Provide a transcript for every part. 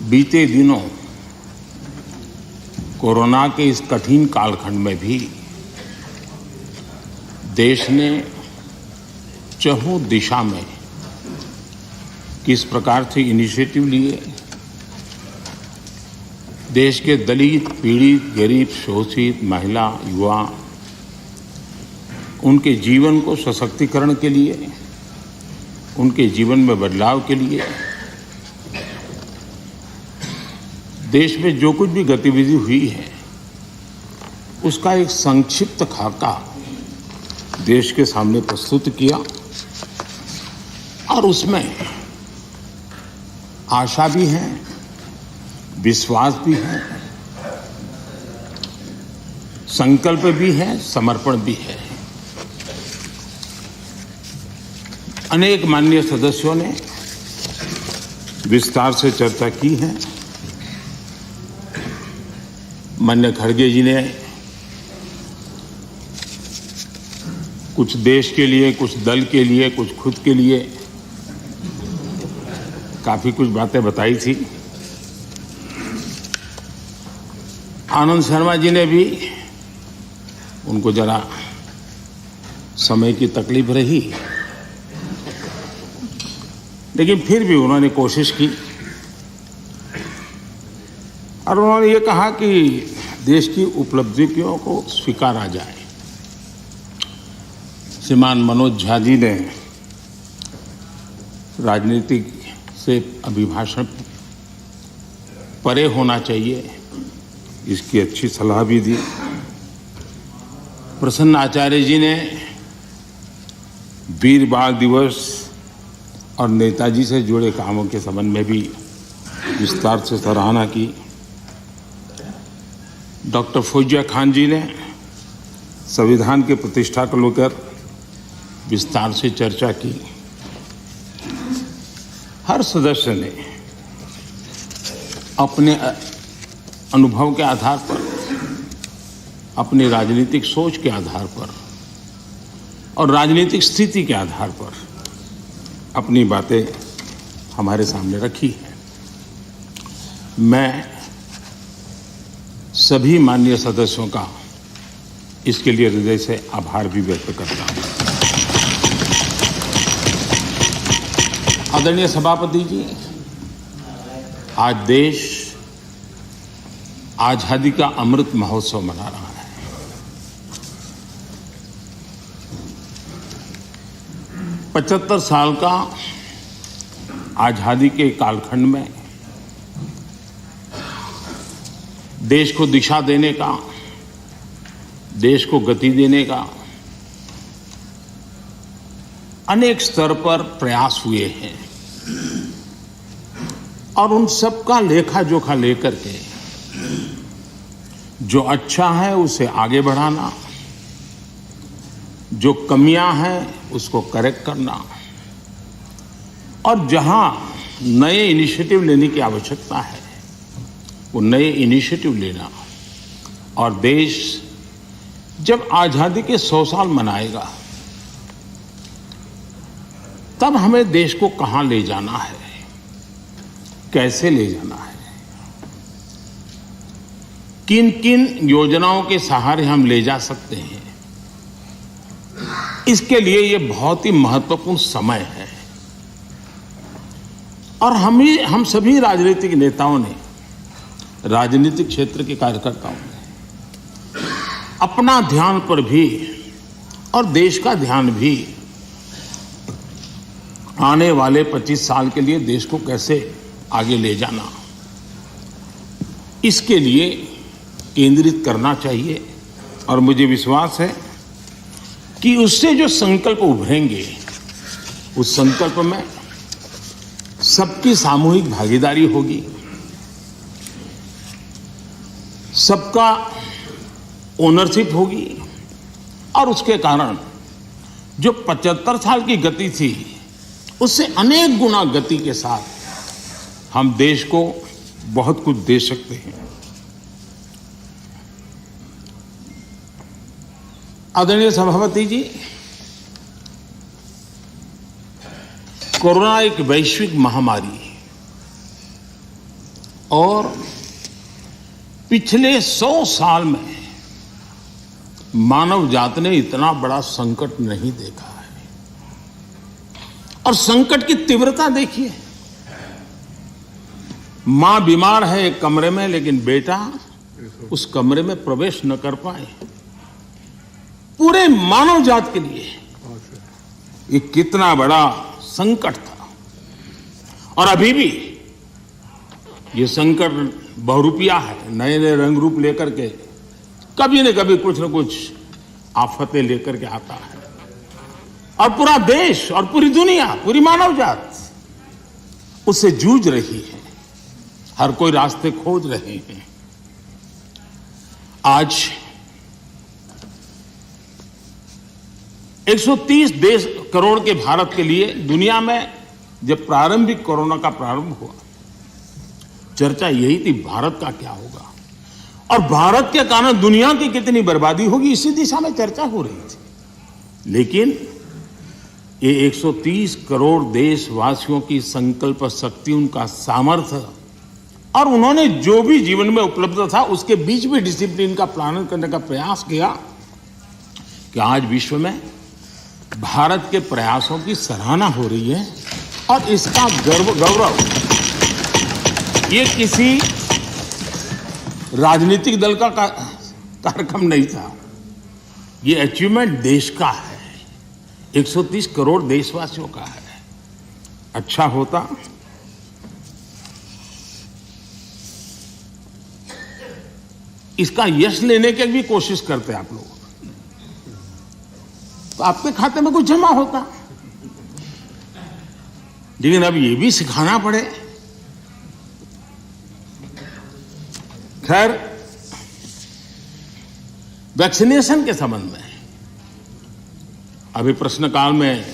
बीते दिनों कोरोना के इस कठिन कालखंड में भी देश ने चहुं दिशा में किस प्रकार से इनिशिएटिव लिए, देश के दलित, पीड़ित, गरीब, शोषित, महिला, युवा, उनके जीवन को सशक्तिकरण के लिए, उनके जीवन में बदलाव के लिए देश में जो कुछ भी गतिविधि हुई है उसका एक संक्षिप्त खाका देश के सामने प्रस्तुत किया और उसमें आशा भी है, विश्वास भी है, संकल्प भी है, समर्पण भी है। अनेक माननीय सदस्यों ने विस्तार से चर्चा की है। माननीय खड़गे जी ने कुछ देश के लिए, कुछ दल के लिए, कुछ खुद के लिए काफी कुछ बातें बताई थी। आनंद शर्मा जी ने भी, उनको जरा समय की तकलीफ रही, लेकिन फिर भी उन्होंने कोशिश की और उन्होंने ये कहा कि देश की उपलब्धियों को स्वीकारा जाए। श्रीमान मनोज झा जी ने राजनीतिक से अभिभाषण परे होना चाहिए, इसकी अच्छी सलाह भी दी। प्रसन्न आचार्य जी ने वीर बाल दिवस और नेताजी से जुड़े कामों के संबंध में भी विस्तार से सराहना की। डॉक्टर फौजिया खान जी ने संविधान की प्रतिष्ठा को लेकर विस्तार से चर्चा की। हर सदस्य ने अपने अनुभव के आधार पर, अपनी राजनीतिक सोच के आधार पर और राजनीतिक स्थिति के आधार पर अपनी बातें हमारे सामने रखी है। मैं सभी माननीय सदस्यों का इसके लिए हृदय से आभार भी व्यक्त करता हूं। आदरणीय सभापति जी, आज देश आजादी का अमृत महोत्सव मना रहा है। पचहत्तर साल का आजादी के कालखंड में देश को दिशा देने का, देश को गति देने का अनेक स्तर पर प्रयास हुए हैं और उन सब का लेखा जोखा लेकर के जो अच्छा है उसे आगे बढ़ाना, जो कमियां हैं उसको करेक्ट करना और जहां नए इनिशिएटिव लेने की आवश्यकता है वो नए इनिशिएटिव लेना। और देश जब आजादी के 100 साल मनाएगा तब हमें देश को कहां ले जाना है, कैसे ले जाना है, किन किन योजनाओं के सहारे हम ले जा सकते हैं, इसके लिए ये बहुत ही महत्वपूर्ण समय है। और हम सभी राजनीतिक नेताओं ने, राजनीतिक क्षेत्र के कार्यकर्ताओं ने अपना ध्यान पर भी और देश का ध्यान भी आने वाले 25 साल के लिए देश को कैसे आगे ले जाना, इसके लिए केंद्रित करना चाहिए। और मुझे विश्वास है कि उससे जो संकल्प उभरेंगे उस संकल्प में सबकी सामूहिक भागीदारी होगी, सबका ओनरशिप होगी और उसके कारण जो 75 साल की गति थी उससे अनेक गुना गति के साथ हम देश को बहुत कुछ दे सकते हैं। आदरणीय सभापति जी, कोरोना एक वैश्विक महामारी है और पिछले 100 साल में मानव जात ने इतना बड़ा संकट नहीं देखा है। और संकट की तीव्रता देखिए, मां बीमार है एक कमरे में, लेकिन बेटा उस कमरे में प्रवेश न कर पाए। पूरे मानव जात के लिए ये कितना बड़ा संकट था। और अभी भी ये संकट बहुरूपिया है, नए नए रंग रूप लेकर के कभी न कभी कुछ न कुछ आफतें लेकर के आता है। और पूरा देश और पूरी दुनिया, पूरी मानव जात उससे जूझ रही है। हर कोई रास्ते खोज रहे हैं। आज 130 करोड़ के भारत के लिए दुनिया में जब प्रारंभिक कोरोना का प्रारंभ हुआ, चर्चा यही थी भारत का क्या होगा और भारत के कारण दुनिया की कितनी बर्बादी होगी, इसी दिशा में चर्चा हो रही थी। लेकिन ये 130 करोड़ देशवासियों की संकल्प शक्ति, उनका सामर्थ्य और उन्होंने जो भी जीवन में उपलब्ध था उसके बीच में डिसिप्लिन का पालन करने का प्रयास किया कि आज विश्व में भारत के प्रयासों की सराहना हो रही है। और इसका गौरव ये किसी राजनीतिक दल का कार्यक्रम नहीं था, ये अचीवमेंट देश का है, 130 करोड़ देशवासियों का है। अच्छा होता इसका यश लेने की भी कोशिश करते आप लोग, तो आपके खाते में कुछ जमा होता। लेकिन अब ये भी सिखाना पड़े। खैर, वैक्सीनेशन के संबंध में अभी प्रश्नकाल में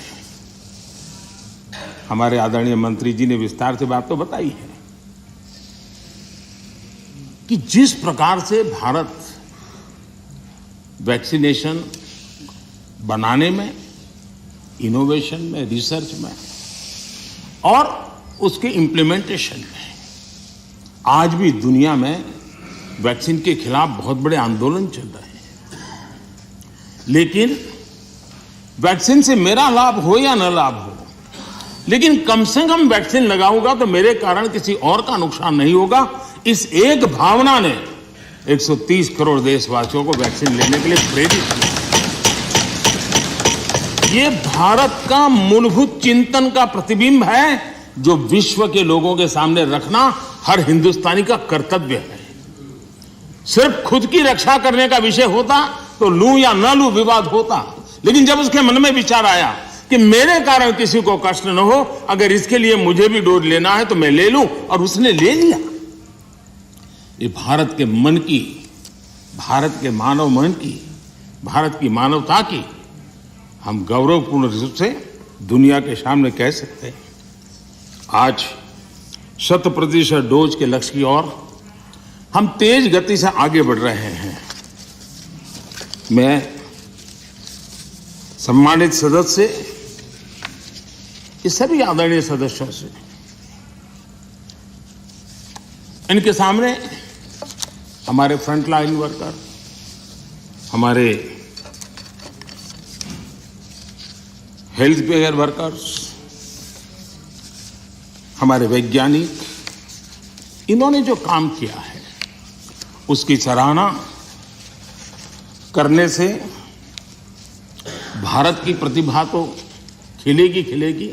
हमारे आदरणीय मंत्री जी ने विस्तार से बात तो बताई है कि जिस प्रकार से भारत वैक्सीनेशन बनाने में, इनोवेशन में, रिसर्च में और उसके इम्प्लीमेंटेशन में आज भी दुनिया में वैक्सीन के खिलाफ बहुत बड़े आंदोलन चल रहे हैं। लेकिन वैक्सीन से मेरा लाभ हो या न लाभ हो, लेकिन कम से कम वैक्सीन लगाऊंगा तो मेरे कारण किसी और का नुकसान नहीं होगा। इस एक भावना ने 130 करोड़ देशवासियों को वैक्सीन लेने के लिए प्रेरित किया। ये भारत का मूलभूत चिंतन का प्रतिबिंब है जो विश्व के लोगों के सामने रखना हर हिंदुस्तानी का कर्तव्य है। सिर्फ खुद की रक्षा करने का विषय होता तो लूं या न लूं विवाद होता, लेकिन जब उसके मन में विचार आया कि मेरे कारण किसी को कष्ट न हो, अगर इसके लिए मुझे भी डोज लेना है तो मैं ले लूं, और उसने ले लिया। ये भारत के मन की, भारत के मानव मन की, भारत की मानवता की हम गौरवपूर्ण रूप से दुनिया के सामने कह सकते हैं। आज 100% डोज के लक्ष्य की ओर हम तेज गति से आगे बढ़ रहे हैं। मैं सम्मानित सदस्य, इस सभी आदरणीय सदस्यों से, इनके सामने हमारे फ्रंटलाइन वर्कर, हमारे हेल्थ केयर वर्कर्स, हमारे वैज्ञानिक, इन्होंने जो काम किया है उसकी सराहना करने से भारत की प्रतिभा तो खिलेगी,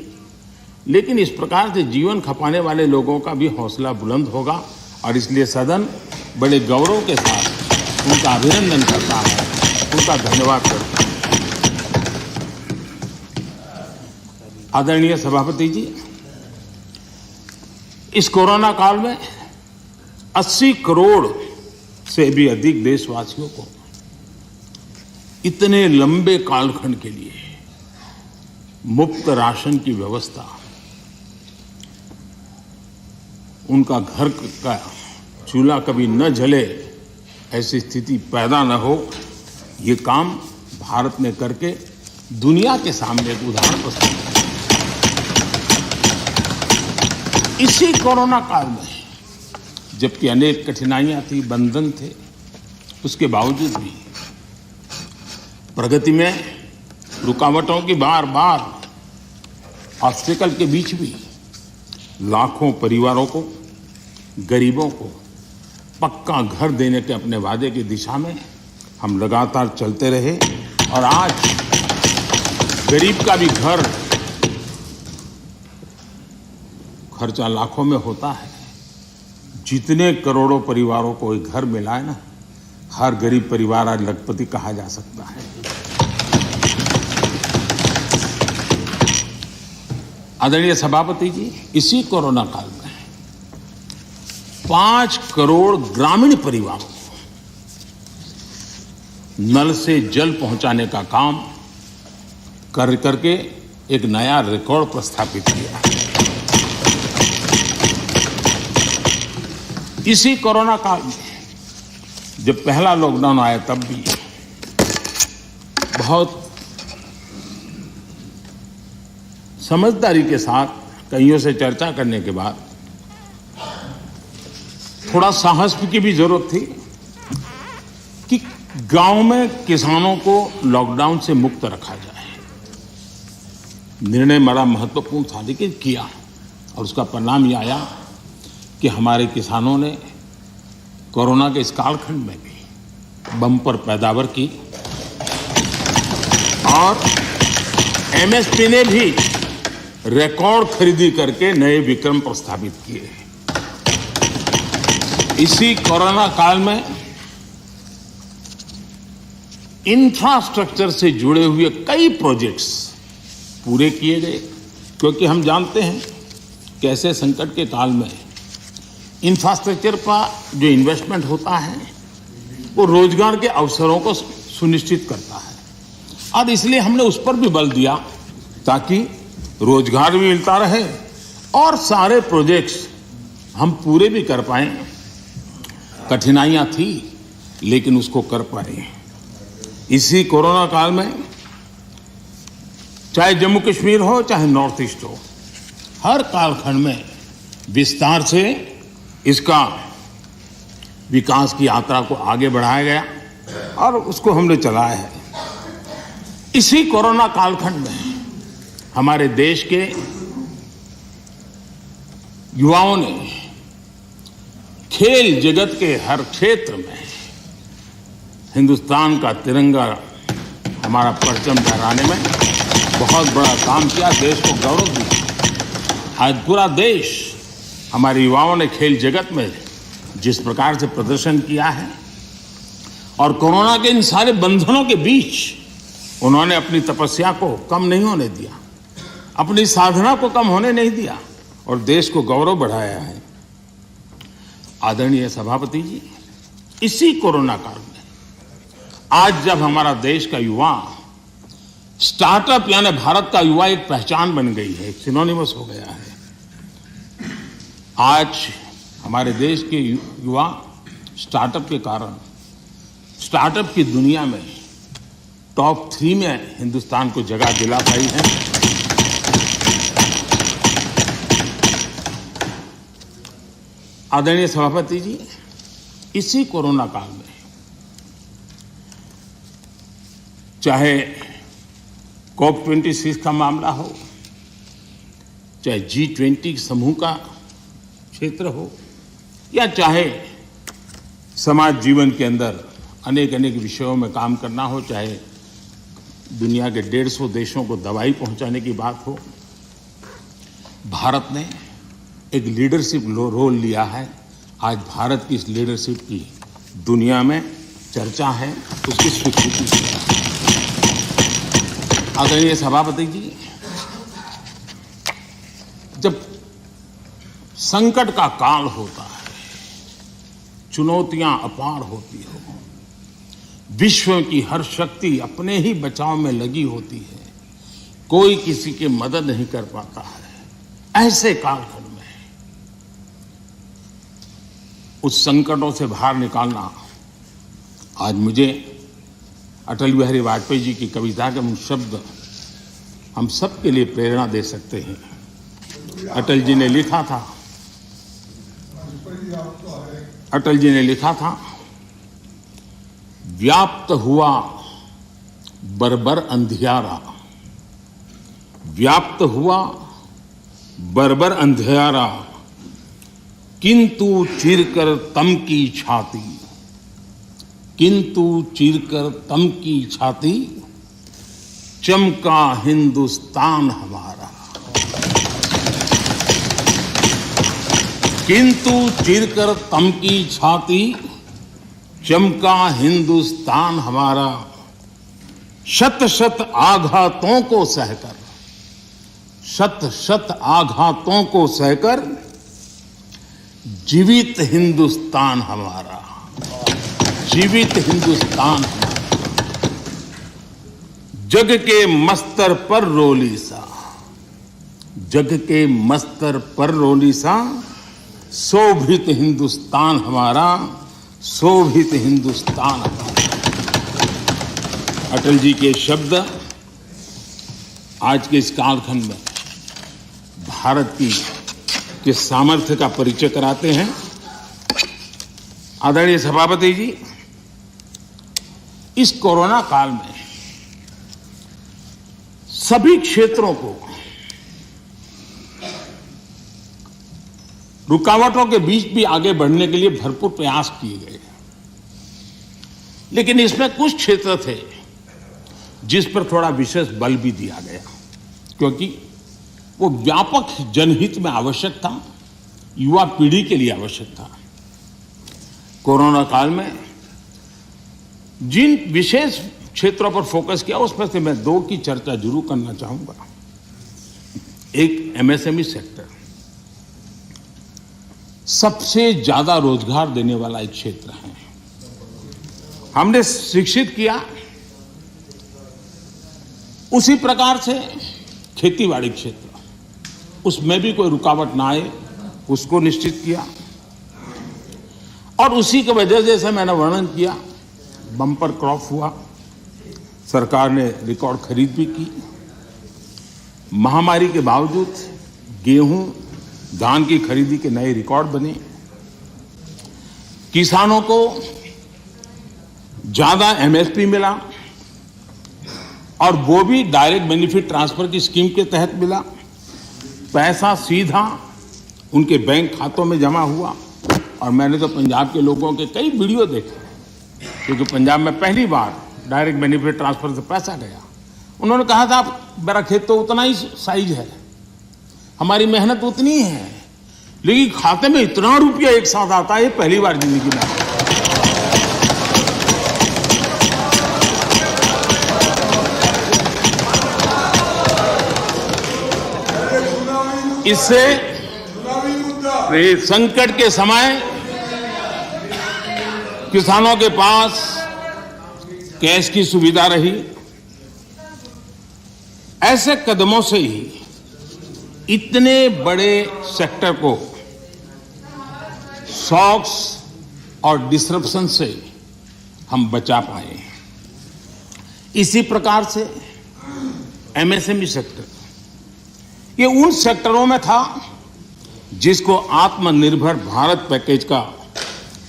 लेकिन इस प्रकार से जीवन खपाने वाले लोगों का भी हौसला बुलंद होगा। और इसलिए सदन बड़े गौरव के साथ उनका अभिनंदन करता है, उनका धन्यवाद करता है। आदरणीय सभापति जी, इस कोरोना काल में 80 करोड़ से भी अधिक देशवासियों को इतने लंबे कालखंड के लिए मुफ्त राशन की व्यवस्था, उनका घर का चूल्हा कभी न जले, ऐसी स्थिति पैदा न हो, ये काम भारत ने करके दुनिया के सामने एक उदाहरण प्रस्तुत किया। इसी कोरोना काल में जबकि अनेक कठिनाइयां थी, बंधन थे, उसके बावजूद भी प्रगति में रुकावटों की बार बार ऑब्स्टेकल के बीच भी लाखों परिवारों को, गरीबों को पक्का घर देने के अपने वादे की दिशा में हम लगातार चलते रहे और आज गरीब का भी घर खर्चा लाखों में होता है। जितने करोड़ों परिवारों को एक घर मिला है ना, हर गरीब परिवार आज लखपति कहा जा सकता है। आदरणीय सभापति जी, इसी कोरोना काल में 5 करोड़ ग्रामीण परिवारों को नल से जल पहुंचाने का काम करके एक नया रिकॉर्ड प्रस्थापित किया है। इसी कोरोना काल में जब पहला लॉकडाउन आया तब भी बहुत समझदारी के साथ कईयों से चर्चा करने के बाद थोड़ा साहस की भी जरूरत थी कि गांव में किसानों को लॉकडाउन से मुक्त रखा जाए। निर्णय बड़ा महत्वपूर्ण था, लेकिन किया और उसका परिणाम यह आया कि हमारे किसानों ने कोरोना के इस कालखंड में भी बम्पर पैदावार की और एमएसपी ने भी रिकॉर्ड खरीदी करके नए विक्रम प्रस्थापित किए। इसी कोरोना काल में इंफ्रास्ट्रक्चर से जुड़े हुए कई प्रोजेक्ट्स पूरे किए गए, क्योंकि हम जानते हैं कि ऐसे संकट के काल में इंफ्रास्ट्रक्चर का जो इन्वेस्टमेंट होता है वो रोजगार के अवसरों को सुनिश्चित करता है और इसलिए हमने उस पर भी बल दिया ताकि रोजगार भी मिलता रहे और सारे प्रोजेक्ट्स हम पूरे भी कर पाए। कठिनाइयां थी लेकिन उसको कर पाए। इसी कोरोना काल में चाहे जम्मू कश्मीर हो चाहे नॉर्थ ईस्ट हो, हर कालखंड में विस्तार से इसका विकास की यात्रा को आगे बढ़ाया गया और उसको हमने चलाया है। इसी कोरोना कालखंड में हमारे देश के युवाओं ने खेल जगत के हर क्षेत्र में हिंदुस्तान का तिरंगा, हमारा परचम फहराने में बहुत बड़ा काम किया, देश को गौरव दिया। आज पूरा देश, हमारे युवाओं ने खेल जगत में जिस प्रकार से प्रदर्शन किया है और कोरोना के इन सारे बंधनों के बीच उन्होंने अपनी तपस्या को कम नहीं होने दिया, अपनी साधना को कम होने नहीं दिया और देश को गौरव बढ़ाया है। आदरणीय सभापति जी, इसी कोरोना काल में आज जब हमारा देश का युवा स्टार्टअप यानी भारत का युवा एक पहचान बन गई है, एक सिनोनिमस हो गया है। आज हमारे देश के युवा स्टार्टअप के कारण स्टार्टअप की दुनिया में टॉप 3 में हिंदुस्तान को जगह दिला पाई है। आदरणीय सभापति जी, इसी कोरोना काल में चाहे COP26 का मामला हो, चाहे G20 समूह का क्षेत्र हो या चाहे समाज जीवन के अंदर अनेक अनेक विषयों में काम करना हो, चाहे दुनिया के 150 देशों को दवाई पहुंचाने की बात हो, भारत ने एक लीडरशिप रोल लिया है। आज भारत की इस लीडरशिप की दुनिया में चर्चा है, उसकी स्वीकृति है। आदरणीय सभापति जी, जब संकट का काल होता है, चुनौतियां अपार होती हो, विश्व की हर शक्ति अपने ही बचाव में लगी होती है, कोई किसी की मदद नहीं कर पाता है, ऐसे कालखंड में उस संकटों से बाहर निकालना, आज मुझे अटल बिहारी वाजपेयी जी की कविता के उन शब्द हम सब के लिए प्रेरणा दे सकते हैं। अटल जी ने लिखा था, अटल जी ने लिखा था, व्याप्त हुआ बर्बर अंधियारा, व्याप्त हुआ बर्बर अंधियारा, किंतु चीरकर तम की छाती, किंतु चीरकर तम की छाती, चमका हिंदुस्तान हमारा। किंतु चीरकर तम की छाती, चमका हिंदुस्तान हमारा। शत शत आघातों को सहकर, शत शत आघातों को सहकर, जीवित हिंदुस्तान हमारा, जीवित हिंदुस्तान हमारा। जग के मस्तर पर रोली सा, जग के मस्तर पर रोली सा, शोभित हिंदुस्तान हमारा, शोभित हिंदुस्तान हमारा। अटल जी के शब्द आज के इस कालखंड में भारत के सामर्थ्य का परिचय कराते हैं। आदरणीय सभापति जी, इस कोरोना काल में सभी क्षेत्रों को रुकावटों के बीच भी आगे बढ़ने के लिए भरपूर प्रयास किए गए, लेकिन इसमें कुछ क्षेत्र थे जिस पर थोड़ा विशेष बल भी दिया गया, क्योंकि वो व्यापक जनहित में आवश्यक था, युवा पीढ़ी के लिए आवश्यक था। कोरोना काल में जिन विशेष क्षेत्रों पर फोकस किया, उसमें से मैं दो की चर्चा जरूर करना चाहूंगा। एक एमएसएमई सेक्टर, सबसे ज्यादा रोजगार देने वाला एक क्षेत्र है। हमने शिक्षित किया, उसी प्रकार से खेतीबाड़ी क्षेत्र, उसमें भी कोई रुकावट ना आए उसको निश्चित किया, और उसी की वजह से जैसे मैंने वर्णन किया, बम्पर क्रॉप हुआ, सरकार ने रिकॉर्ड खरीद भी की। महामारी के बावजूद गेहूं, धान की खरीदी के नए रिकॉर्ड बने। किसानों को ज्यादा एमएसपी मिला, और वो भी डायरेक्ट बेनिफिट ट्रांसफर की स्कीम के तहत मिला। पैसा सीधा उनके बैंक खातों में जमा हुआ। और मैंने तो पंजाब के लोगों के कई वीडियो देखे, क्योंकि पंजाब में पहली बार डायरेक्ट बेनिफिट ट्रांसफर से पैसा गया। उन्होंने कहा था, मेरा खेत तो उतना ही साइज है, हमारी मेहनत उतनी है, लेकिन खाते में इतना रुपया एक साथ आता है, ये पहली बार जिंदगी में आता है। इससे संकट के समय किसानों के पास कैश की सुविधा रही। ऐसे कदमों से ही इतने बड़े सेक्टर को शॉक्स और डिसरप्शन से हम बचा पाए। इसी प्रकार से एमएसएमई सेक्टर, ये उन सेक्टरों में था जिसको आत्मनिर्भर भारत पैकेज का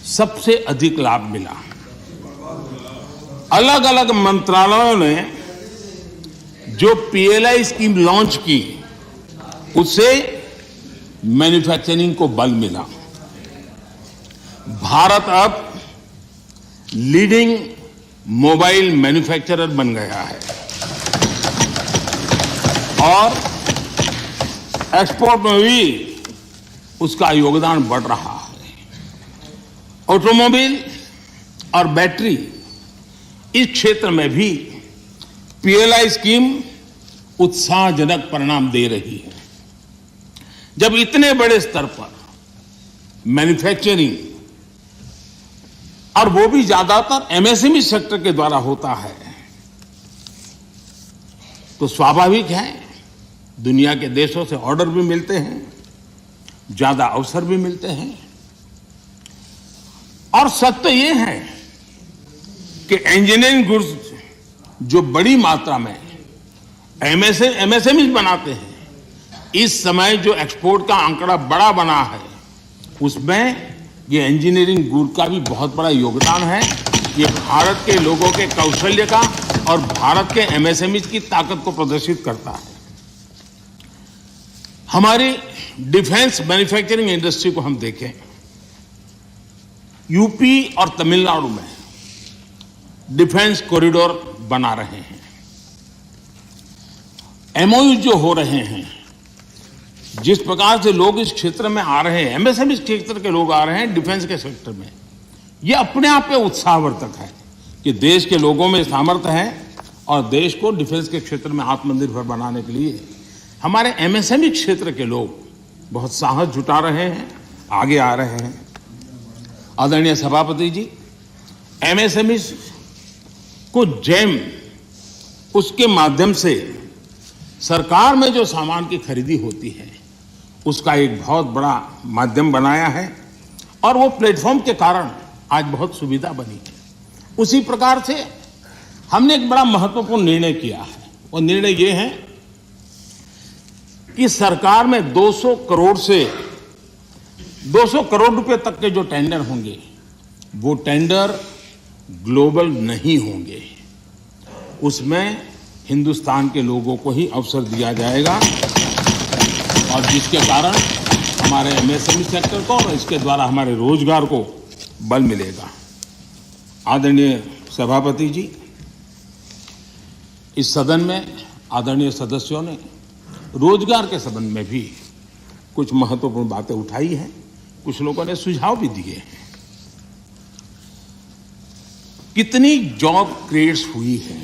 सबसे अधिक लाभ मिला। अलग अलग मंत्रालयों ने जो पीएलआई स्कीम लॉन्च की, उससे मैन्युफैक्चरिंग को बल मिला। भारत अब लीडिंग मोबाइल मैन्युफैक्चरर बन गया है, और एक्सपोर्ट में भी उसका योगदान बढ़ रहा है। ऑटोमोबाइल और बैटरी, इस क्षेत्र में भी पीएलआई स्कीम उत्साहजनक परिणाम दे रही है। जब इतने बड़े स्तर पर मैन्युफैक्चरिंग, और वो भी ज्यादातर एमएसएमई सेक्टर के द्वारा होता है, तो स्वाभाविक है दुनिया के देशों से ऑर्डर भी मिलते हैं, ज्यादा अवसर भी मिलते हैं। और सत्य ये है कि इंजीनियरिंग गुड्स जो बड़ी मात्रा में एमएसएमई बनाते हैं, इस समय जो एक्सपोर्ट का आंकड़ा बड़ा बना है, उसमें ये इंजीनियरिंग गुड का भी बहुत बड़ा योगदान है। ये भारत के लोगों के कौशल्य का और भारत के एमएसएमई की ताकत को प्रदर्शित करता है। हमारी डिफेंस मैन्युफैक्चरिंग इंडस्ट्री को हम देखें, यूपी और तमिलनाडु में डिफेंस कॉरिडोर बना रहे हैं। एमओयू जो हो रहे हैं, जिस प्रकार से लोग इस क्षेत्र में आ रहे हैं, एमएसएमई क्षेत्र के लोग आ रहे हैं डिफेंस के सेक्टर में, ये अपने आप में उत्साहवर्धक है कि देश के लोगों में सामर्थ्य है और देश को डिफेंस के क्षेत्र में आत्मनिर्भर बनाने के लिए हमारे एमएसएमई क्षेत्र के लोग बहुत साहस जुटा रहे हैं, आगे आ रहे हैं। आदरणीय सभापति जी, एमएसएमई को जेम, उसके माध्यम से सरकार में जो सामान की खरीदी होती है उसका एक बहुत बड़ा माध्यम बनाया है और वो प्लेटफॉर्म के कारण आज बहुत सुविधा बनी है। उसी प्रकार से हमने एक बड़ा महत्वपूर्ण निर्णय किया है। वो निर्णय ये है कि सरकार में 200 करोड़ रुपए तक के जो टेंडर होंगे वो टेंडर ग्लोबल नहीं होंगे, उसमें हिंदुस्तान के लोगों को ही अवसर दिया जाएगा और जिसके कारण हमारे एमएसएमई सेक्टर को और इसके द्वारा हमारे रोजगार को बल मिलेगा। आदरणीय सभापति जी, इस सदन में आदरणीय सदस्यों ने रोजगार के संबंध में भी कुछ महत्वपूर्ण बातें उठाई हैं, कुछ लोगों ने सुझाव भी दिए हैं। कितनी जॉब क्रिएट्स हुई है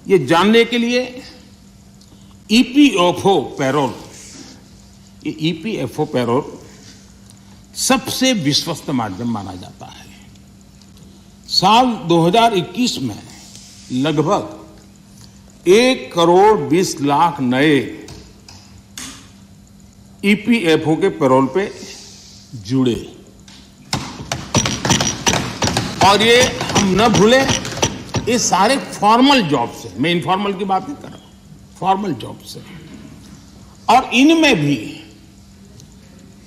ये जानने के लिए ईपीएफओ पैरोल, ये ईपीएफओ पैरोल सबसे विश्वस्त माध्यम माना जाता है। साल 2021 में लगभग 1,20,00,000 नए ईपीएफओ के पैरोल पे जुड़े और ये हम न भूलें, ये सारे फॉर्मल जॉब से, मैं इनफॉर्मल की बात नहीं कर रहा हूं, फॉर्मल जॉब से, और इनमें भी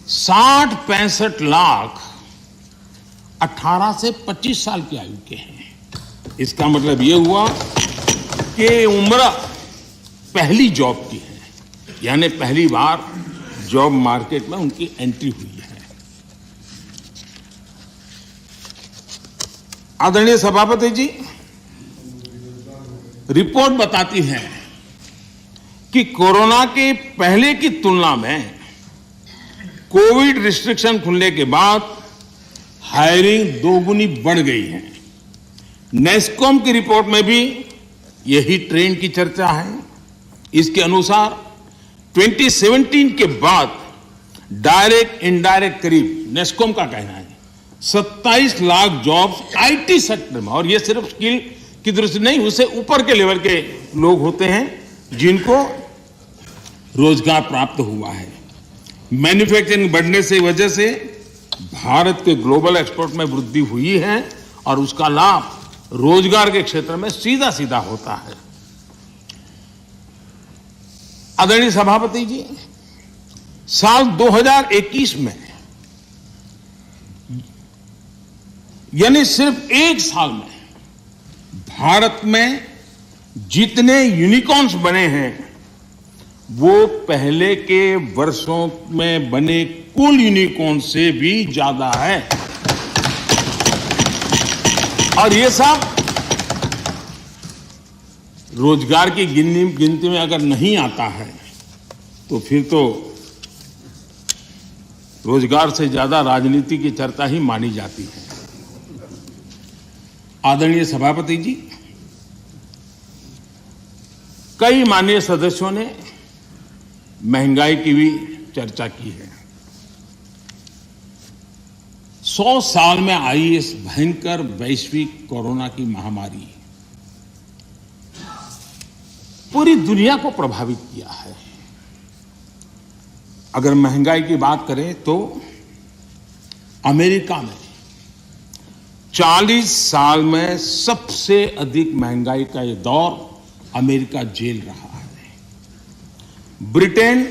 60-65 लाख 18 से 25 साल की आयु के हैं। इसका मतलब ये हुआ कि उम्र पहली जॉब की है, यानी पहली बार जॉब मार्केट में उनकी एंट्री हुई है। आदरणीय सभापति जी, रिपोर्ट बताती है कि कोरोना के पहले की तुलना में कोविड रिस्ट्रिक्शन खुलने के बाद हायरिंग दोगुनी बढ़ गई है। नेस्कॉम की रिपोर्ट में भी यही ट्रेंड की चर्चा है। इसके अनुसार 2017 के बाद डायरेक्ट इनडायरेक्ट करीब, नेस्कॉम का कहना है, 27 लाख जॉब्स आईटी सेक्टर में, और ये सिर्फ स्किल की दृष्टि नहीं, उससे ऊपर के लेवल के लोग होते हैं जिनको रोजगार प्राप्त हुआ है। मैन्युफैक्चरिंग बढ़ने से वजह से भारत के ग्लोबल एक्सपोर्ट में वृद्धि हुई है और उसका लाभ रोजगार के क्षेत्र में सीधा सीधा होता है। आदरणीय सभापति जी, साल 2021 में, यानी सिर्फ एक साल में भारत में जितने यूनिकॉर्न्स बने हैं वो पहले के वर्षों में बने कुल यूनिकॉर्न से भी ज्यादा है। और ये सब रोजगार की गिनती में अगर नहीं आता है तो फिर तो रोजगार से ज्यादा राजनीति की चर्चा ही मानी जाती है। आदरणीय सभापति जी, कई माननीय सदस्यों ने महंगाई की भी चर्चा की है। 100 साल में आई इस भयंकर वैश्विक कोरोना की महामारी पूरी दुनिया को प्रभावित किया है। अगर महंगाई की बात करें तो अमेरिका में 40 साल में सबसे अधिक महंगाई का ये दौर अमेरिका झेल रहा है। ब्रिटेन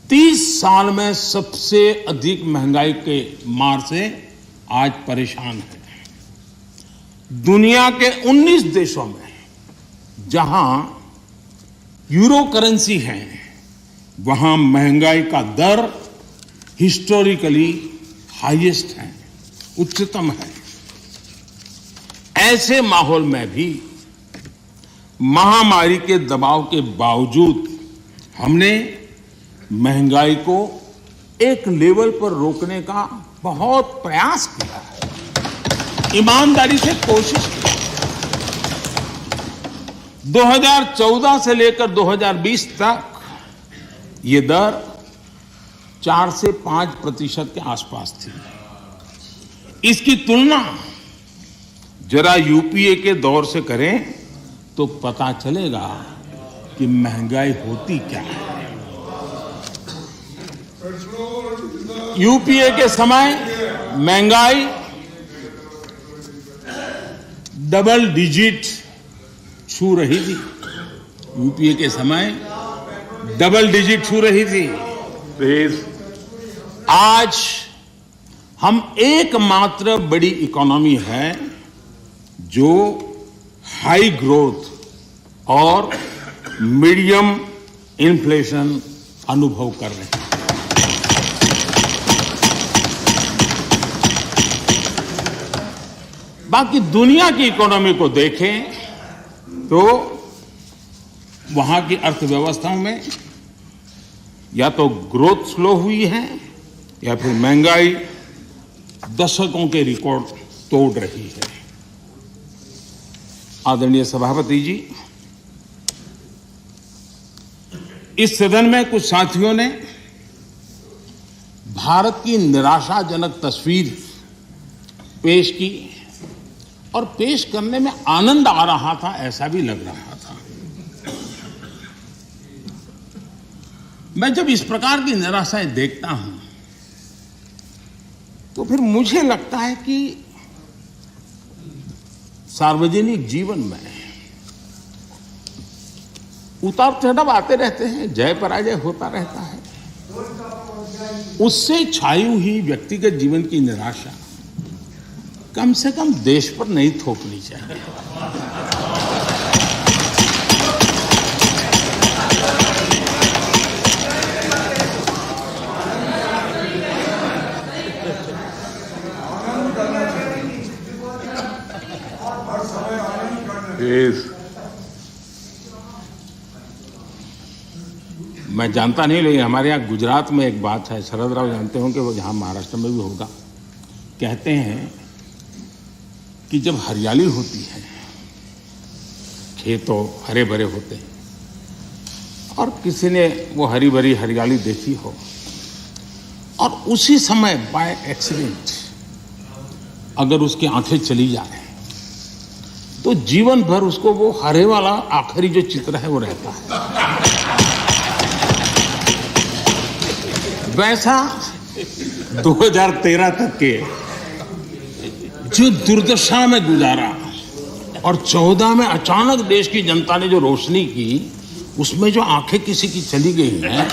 30 साल में सबसे अधिक महंगाई के मार से आज परेशान है। दुनिया के 19 देशों में जहां यूरो करेंसी है, वहां महंगाई का दर हिस्टोरिकली हाईएस्ट है, उच्चतम है। ऐसे माहौल में भी महामारी के दबाव के बावजूद हमने महंगाई को एक लेवल पर रोकने का बहुत प्रयास किया है, ईमानदारी से कोशिश की। 2014 से लेकर 2020 तक ये दर 4 से 5% के आसपास थी। इसकी तुलना जरा यूपीए के दौर से करें तो पता चलेगा कि महंगाई होती क्या है। यूपीए के समय महंगाई डबल डिजिट छू रही थी। यूपीए के समय डबल डिजिट छू रही थी। आज हम एकमात्र बड़ी इकोनॉमी है जो हाई ग्रोथ और मीडियम इन्फ्लेशन अनुभव कर रहे हैं। बाकी दुनिया की इकोनॉमी को देखें तो वहां की अर्थव्यवस्थाओं में या तो ग्रोथ स्लो हुई है या फिर महंगाई दशकों के रिकॉर्ड तोड़ रही है। आदरणीय सभापति जी, इस सदन में कुछ साथियों ने भारत की निराशाजनक तस्वीर पेश की और पेश करने में आनंद आ रहा था, ऐसा भी लग रहा था। मैं जब इस प्रकार की निराशाएं देखता हूं तो फिर मुझे लगता है कि सार्वजनिक जीवन में उतार चढ़ाव आते रहते हैं, जय पराजय होता रहता है। उससे छाई हुई व्यक्तिगत जीवन की निराशा कम से कम देश पर नहीं थोपनी चाहिए। मैं जानता नहीं, लेकिन हमारे यहाँ गुजरात में एक बात है, शरद राव जानते होंगे, वो जहाँ महाराष्ट्र में भी होगा। कहते हैं कि जब हरियाली होती है, खेतों हरे भरे होते हैं और किसी ने वो हरी भरी हरियाली देखी हो और उसी समय बाय एक्सीडेंट अगर उसकी आंखें चली जाए तो जीवन भर उसको वो हरे वाला आखिरी जो चित्र है वो रहता है। वैसा 2013 तक के जो दुर्दशा में गुजारा और 14 में अचानक देश की जनता ने जो रोशनी की, उसमें जो आंखें किसी की चली गई हैं,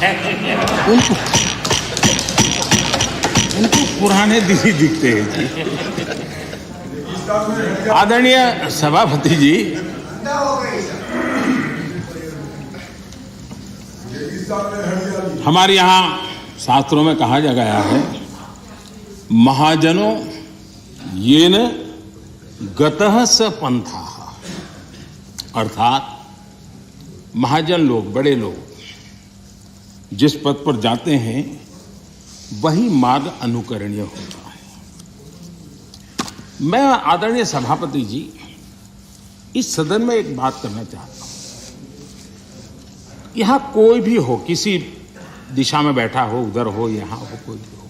उनको पुराने दिन ही दिखते हैं। आदरणीय सभापति जी, हमारे यहाँ शास्त्रों में कहा गया है, महाजनों येन गतः स पंथाः, अर्थात महाजन लोग, बड़े लोग जिस पथ पर जाते हैं वही मार्ग अनुकरणीय होता है। मैं आदरणीय सभापति जी इस सदन में एक बात करना चाहता हूं। यहां कोई भी हो, किसी दिशा में बैठा हो, उधर हो, यहां हो, कोई भी हो,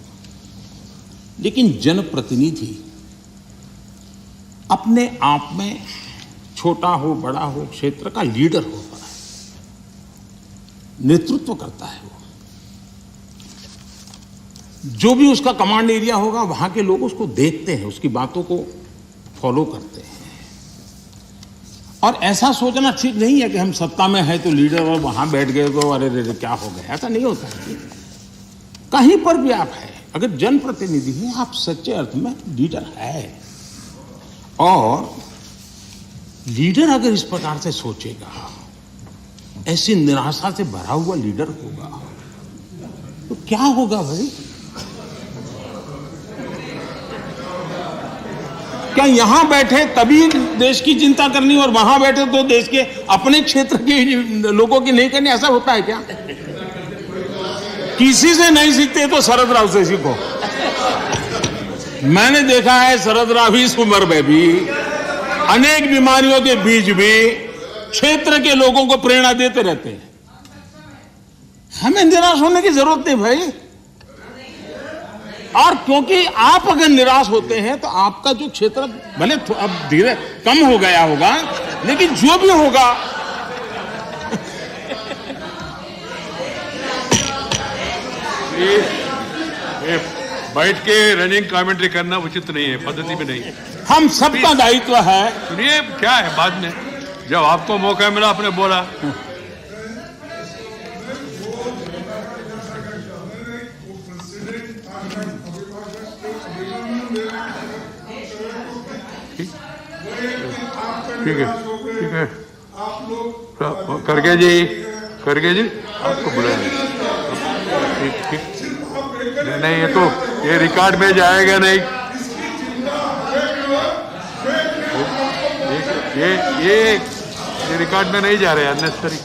लेकिन जनप्रतिनिधि अपने आप में छोटा हो बड़ा हो क्षेत्र का लीडर होता है, नेतृत्व करता है। वो जो भी उसका कमांड एरिया होगा वहां के लोग उसको देखते हैं, उसकी बातों को फॉलो करते हैं। और ऐसा सोचना ठीक नहीं है कि हम सत्ता में है तो लीडर और वहां बैठ गए तो अरे रे क्या हो गया, ऐसा नहीं होता है। कहीं पर भी आप है, अगर जनप्रतिनिधि हैं, आप सच्चे अर्थ में लीडर है। और लीडर अगर इस प्रकार से सोचेगा, ऐसी निराशा से भरा हुआ लीडर होगा, तो क्या होगा भाई? क्या यहां बैठे तभी देश की चिंता करनी और वहां बैठे तो देश के अपने क्षेत्र के लोगों की नहीं करनी? ऐसा होता है क्या? किसी से नहीं सीखते तो शरद राव से सीखो। मैंने देखा है शरद राव इस उम्र में भी अनेक बीमारियों के बीच भी क्षेत्र के लोगों को प्रेरणा देते रहते हैं। हमें निराश होने की जरूरत नहीं भाई। और क्योंकि आप अगर निराश होते हैं तो आपका जो क्षेत्र भले अब धीरे कम हो गया होगा, लेकिन जो भी होगा ये बैठ के रनिंग कमेंट्री करना उचित नहीं है, पद्धति में नहीं है। हम सबका दायित्व है। सुनिए क्या है, बाद में जब आपको मौका मिला आपने बोला। ठीक है ठीक है, करके जी आपको बुलाया। ठीक नहीं, ये रिकॉर्ड में जाएगा नहीं। ये रिकॉर्ड में नहीं जा रहे, अननेसेसरी।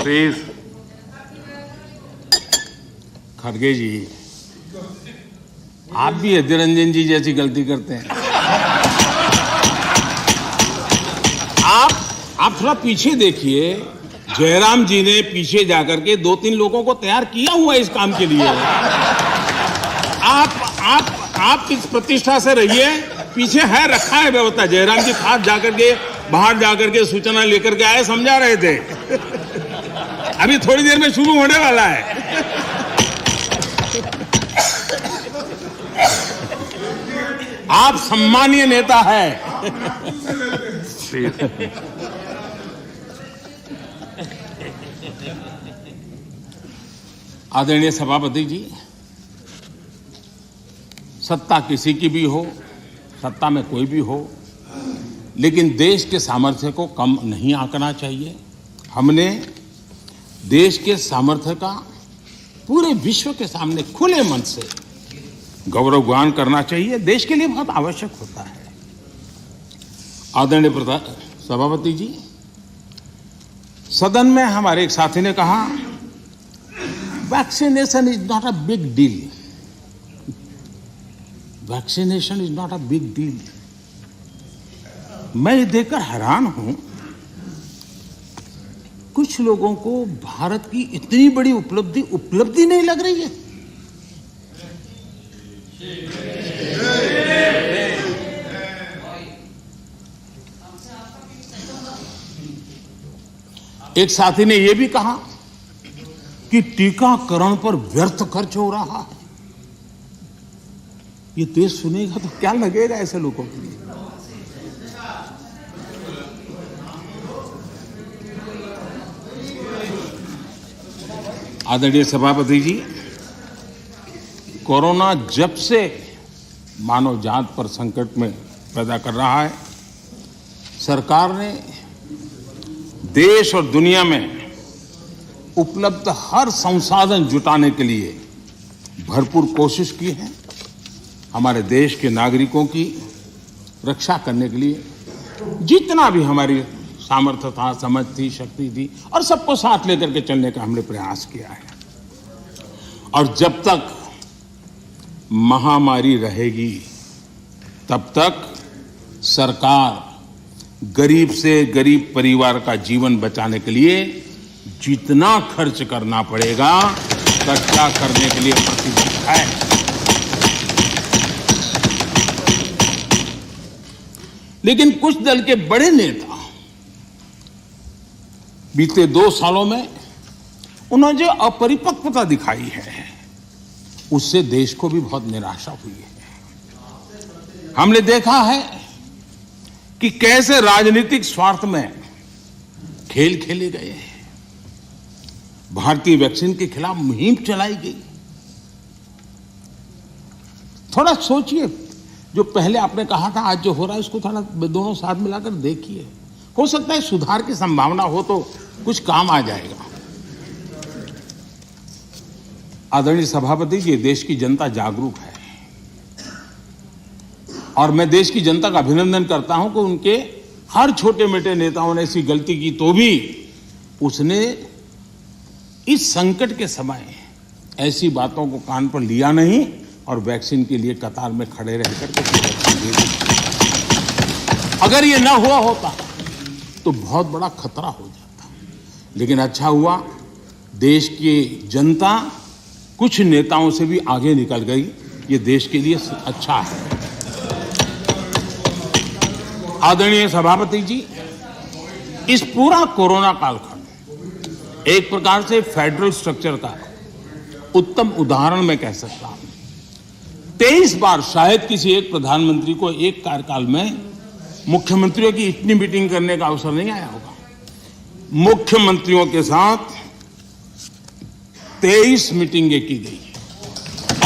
प्लीज। खड़गे जी, आप भी अधीर रंजन जी जैसी गलती करते हैं। आप थोड़ा पीछे देखिए, जयराम जी ने पीछे जाकर के 2-3 लोगों को तैयार किया हुआ इस काम के लिए। आप इस प्रतिष्ठा से रहिए, पीछे है रखा है व्यवस्था। जयराम जी खास जाकर के बाहर जाकर के सूचना लेकर के आए, समझा रहे थे। अभी थोड़ी देर में शुरू होने वाला है। आप सम्मानीय नेता है। आदरणीय सभापति जी, सत्ता किसी की भी हो, सत्ता में कोई भी हो, लेकिन देश के सामर्थ्य को कम नहीं आंकना चाहिए। हमने देश के सामर्थ्य का पूरे विश्व के सामने खुले मन से गौरवगान करना चाहिए। देश के लिए बहुत आवश्यक होता है। आदरणीय सभापति जी, सदन में हमारे एक साथी ने कहा, vaccination is not a big deal. Vaccination is not a big deal. मैं ये देखकर हैरान हूं, कुछ लोगों को भारत की इतनी बड़ी उपलब्धि नहीं लग रही है। एक साथी ने यह भी कहा कि टीकाकरण पर व्यर्थ खर्च हो रहा है। ये देश सुनेगा तो क्या लगेगा ऐसे लोगों के लिए? आदरणीय सभापति जी, कोरोना जब से मानव जात पर संकट में पैदा कर रहा है, सरकार ने देश और दुनिया में उपलब्ध हर संसाधन जुटाने के लिए भरपूर कोशिश की है। हमारे देश के नागरिकों की रक्षा करने के लिए जितना भी हमारी सामर्थ्य था, समझ थी, शक्ति थी, और सबको साथ लेकर के चलने का हमने प्रयास किया है। और जब तक महामारी रहेगी तब तक सरकार गरीब से गरीब परिवार का जीवन बचाने के लिए जितना खर्च करना पड़ेगा खर्चा करने के लिए प्रतिबद्ध है। लेकिन कुछ दल के बड़े नेता बीते 2 सालों में उन्होंने जो अपरिपक्वता दिखाई है, उससे देश को भी बहुत निराशा हुई है। हमने देखा है कि कैसे राजनीतिक स्वार्थ में खेल खेले गए, भारतीय वैक्सीन के खिलाफ मुहिम चलाई गई। थोड़ा सोचिए, जो पहले आपने कहा था आज जो हो रहा है उसको थोड़ा दोनों साथ मिलाकर देखिए। हो सकता है सुधार की संभावना हो तो कुछ काम आ जाएगा। आदरणीय सभापति जी, देश की जनता जागरूक है और मैं देश की जनता का अभिनंदन करता हूं कि उनके हर छोटे मोटे नेताओं ने ऐसी गलती की तो भी उसने इस संकट के समय ऐसी बातों को कान पर लिया नहीं और वैक्सीन के लिए कतार में खड़े रह करके अगर ये ना हुआ होता तो बहुत बड़ा खतरा हो जाता। लेकिन अच्छा हुआ, देश की जनता कुछ नेताओं से भी आगे निकल गई। ये देश के लिए अच्छा है। आदरणीय सभापति जी, इस पूरा कोरोना कालखंड एक प्रकार से फेडरल स्ट्रक्चर का उत्तम उदाहरण मैं कह सकता हूं। 23 बार शायद किसी एक प्रधानमंत्री को एक कार्यकाल में मुख्यमंत्रियों की इतनी मीटिंग करने का अवसर नहीं आया होगा। मुख्यमंत्रियों के साथ 23 मीटिंगें की गई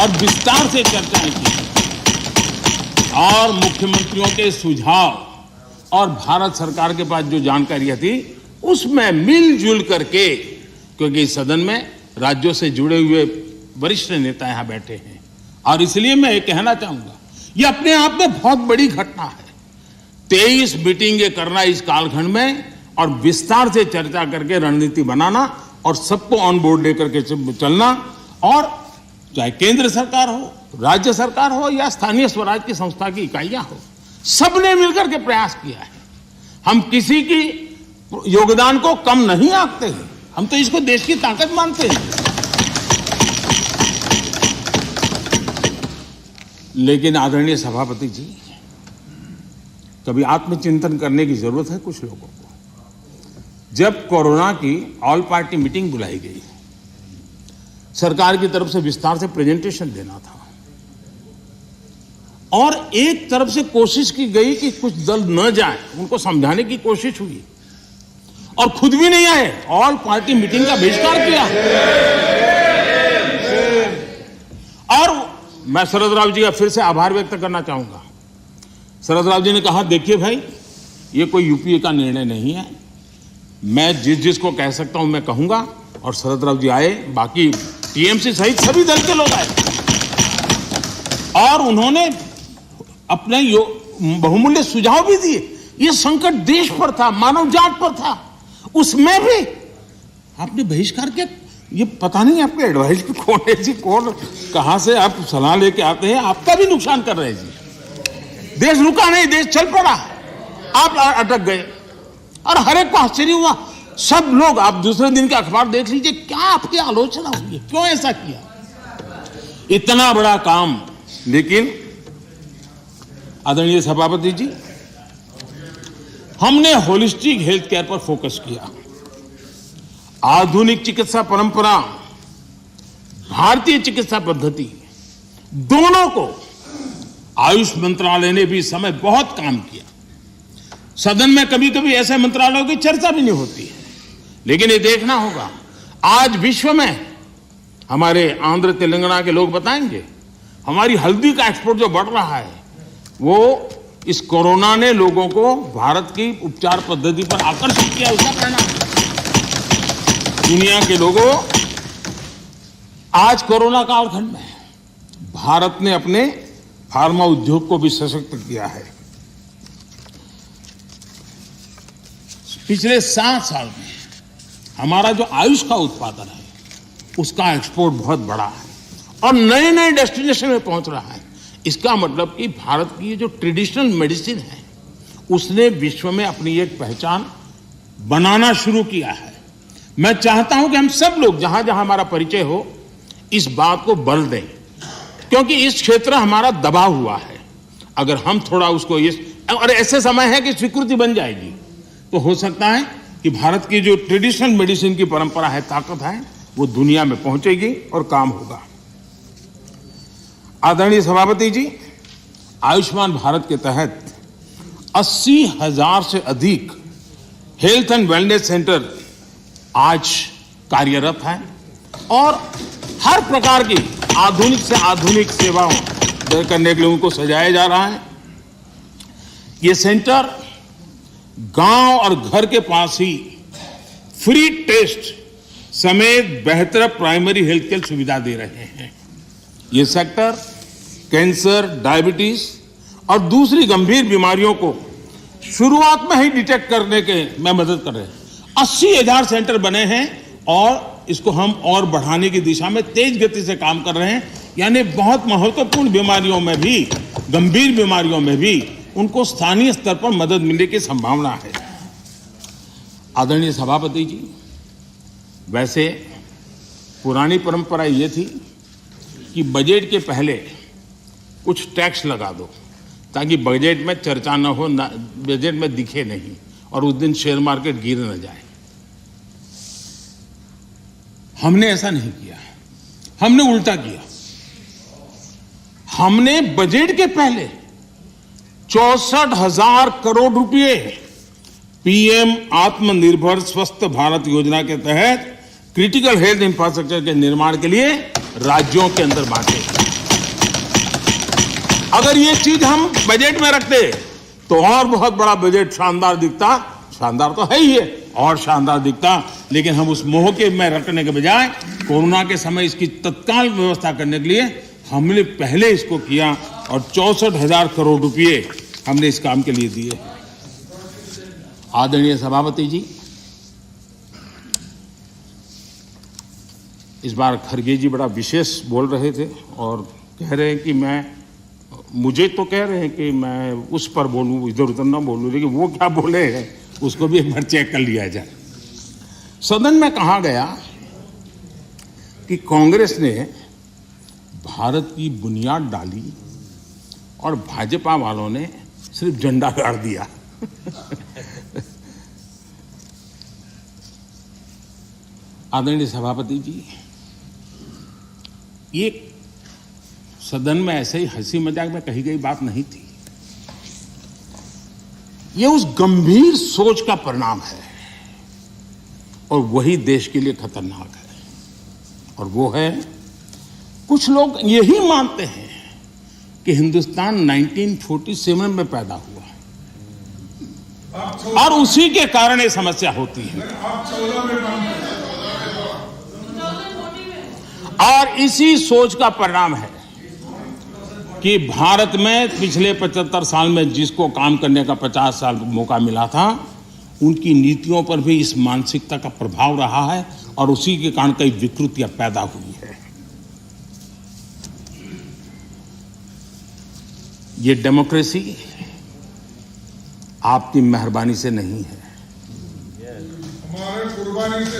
और विस्तार से चर्चाएं की और मुख्यमंत्रियों के सुझाव और भारत सरकार के पास जो जानकारियां थी उसमें मिलजुल करके, क्योंकि इस सदन में राज्यों से जुड़े हुए वरिष्ठ नेता यहां बैठे हैं और इसलिए मैं ये कहना चाहूंगा, ये अपने आप में बहुत बड़ी घटना है। 23 मीटिंगें करना इस कालखंड में और विस्तार से चर्चा करके रणनीति बनाना और सबको ऑन बोर्ड लेकर के चलना, और चाहे केंद्र सरकार हो, राज्य सरकार हो या स्थानीय स्वराज की संस्था की इकाइयां हो, सबने मिलकर के प्रयास किया है। हम किसी की योगदान को कम नहीं आंकते हैं, हम तो इसको देश की ताकत मानते हैं। लेकिन आदरणीय सभापति जी, कभी आत्मचिंतन करने की जरूरत है कुछ लोगों को। जब कोरोना की ऑल पार्टी मीटिंग बुलाई गई, सरकार की तरफ से विस्तार से प्रेजेंटेशन देना था और एक तरफ से कोशिश की गई कि कुछ दल न जाए, उनको समझाने की कोशिश हुई और खुद भी नहीं आए, ऑल पार्टी मीटिंग का बहिष्कार किया। और मैं शरद राव जी का फिर से आभार व्यक्त करना चाहूंगा। शरद राव जी ने कहा, देखिए भाई, ये कोई यूपीए का निर्णय नहीं है, मैं जिसको कह सकता हूं मैं कहूंगा। और शरद राव जी आए, बाकी टीएमसी सहित सभी दल के लोग आए और उन्होंने अपने बहुमूल्य सुझाव भी दिए। ये संकट देश पर था, मानव जात पर था, उसमें भी आपने बहिष्कार किया। ये पता नहीं आपके एडवाइस पे कौन है जी, कौन कहां से आप सलाह लेके आते हैं, आपका भी नुकसान कर रहे हैं जी। देश रुका नहीं, देश चल पड़ा, आप अटक गए और हर एक को आश्चर्य हुआ। सब लोग, आप दूसरे दिन के अखबार देख लीजिए, क्या आपकी आलोचना हुई, क्यों ऐसा किया, इतना बड़ा काम। लेकिन आदरणीय सभापति जी, हमने होलिस्टिक हेल्थ केयर पर फोकस किया। आधुनिक चिकित्सा परंपरा, भारतीय चिकित्सा पद्धति, दोनों को आयुष मंत्रालय ने भी इस समय बहुत काम किया। सदन में कभी कभी ऐसे मंत्रालयों की चर्चा भी नहीं होती है, लेकिन ये देखना होगा, आज विश्व में हमारे आंध्र तेलंगाना के लोग बताएंगे, हमारी हल्दी का एक्सपोर्ट जो बढ़ रहा है, वो इस कोरोना ने लोगों को भारत की उपचार पद्धति पर आकर्षित किया, उसका कहना है। दुनिया के लोगों, आज कोरोना कालखंड में भारत ने अपने फार्मा उद्योग को भी सशक्त किया है। पिछले 7 साल में हमारा जो आयुष का उत्पादन है, उसका एक्सपोर्ट बहुत बड़ा है और नए नए डेस्टिनेशन में पहुंच रहा है। इसका मतलब कि भारत की जो ट्रेडिशनल मेडिसिन है, उसने विश्व में अपनी एक पहचान बनाना शुरू किया है। मैं चाहता हूं कि हम सब लोग जहां जहां हमारा परिचय हो, इस बात को बल दें, क्योंकि इस क्षेत्र हमारा दबा हुआ है। अगर हम थोड़ा उसको, और ऐसे समय है कि स्वीकृति बन जाएगी, तो हो सकता है कि भारत की जो ट्रेडिशनल मेडिसिन की परंपरा है, ताकत है, वो दुनिया में पहुंचेगी और काम होगा। आदरणीय सभापति जी, आयुष्मान भारत के तहत 80,000 से अधिक हेल्थ एंड वेलनेस सेंटर आज कार्यरत है और हर प्रकार की आधुनिक से आधुनिक सेवाओं करने के लिए उनको सजाया जा रहा है। ये सेंटर गांव और घर के पास ही फ्री टेस्ट समेत बेहतर प्राइमरी हेल्थ केयर सुविधा दे रहे हैं। ये सेक्टर कैंसर, डायबिटीज और दूसरी गंभीर बीमारियों को शुरुआत में ही डिटेक्ट करने के में मदद कर रहे हैं। 80,000 सेंटर बने हैं और इसको हम और बढ़ाने की दिशा में तेज गति से काम कर रहे हैं। यानी बहुत महत्वपूर्ण बीमारियों में भी, गंभीर बीमारियों में भी उनको स्थानीय स्तर पर मदद मिलने की संभावना है। आदरणीय सभापति जी, वैसे पुरानी परंपरा ये थी कि बजट के पहले कुछ टैक्स लगा दो ताकि बजट में चर्चा न हो, बजट में दिखे नहीं और उस दिन शेयर मार्केट गिर न जाए। हमने ऐसा नहीं किया, हमने उल्टा किया। हमने बजट के पहले 64,000 करोड़ रुपए पीएम आत्मनिर्भर स्वस्थ भारत योजना के तहत क्रिटिकल हेल्थ इंफ्रास्ट्रक्चर के निर्माण के लिए राज्यों के अंदर बांटे। अगर ये चीज हम बजट में रखते तो और बहुत बड़ा बजट शानदार दिखता। शानदार तो है ही है और शानदार दिखता, लेकिन हम उस मोह के में रखने के बजाय कोरोना के समय इसकी तत्काल व्यवस्था करने के लिए हमने पहले इसको किया और 64,000 करोड़ रुपए हमने इस काम के लिए दिए। आदरणीय सभापति जी, इस बार खरगे जी बड़ा विशेष बोल रहे थे और कह रहे हैं कि मुझे तो कह रहे हैं कि मैं उस पर बोलूं, इधर उधर ना बोलूं, लेकिन वो क्या बोले हैं उसको भी एक बार चेक कर लिया जाए। सदन में कहा गया कि कांग्रेस ने भारत की बुनियाद डाली और भाजपा वालों ने सिर्फ झंडा गाड़ दिया। आदरणीय सभापति जी, ये सदन में ऐसे ही हंसी मजाक में कही गई बात नहीं थी। ये उस गंभीर सोच का परिणाम है और वही देश के लिए खतरनाक है। और वो है, कुछ लोग यही मानते हैं कि हिंदुस्तान 1947 में पैदा हुआ और उसी के कारण ये समस्या होती है। और इसी सोच का परिणाम है कि भारत में पिछले 75 साल में जिसको काम करने का 50 साल मौका मिला था, उनकी नीतियों पर भी इस मानसिकता का प्रभाव रहा है और उसी के कारण कई विकृतियां पैदा हुई है। ये डेमोक्रेसी आपकी मेहरबानी से नहीं है, हमारे कुर्बानी से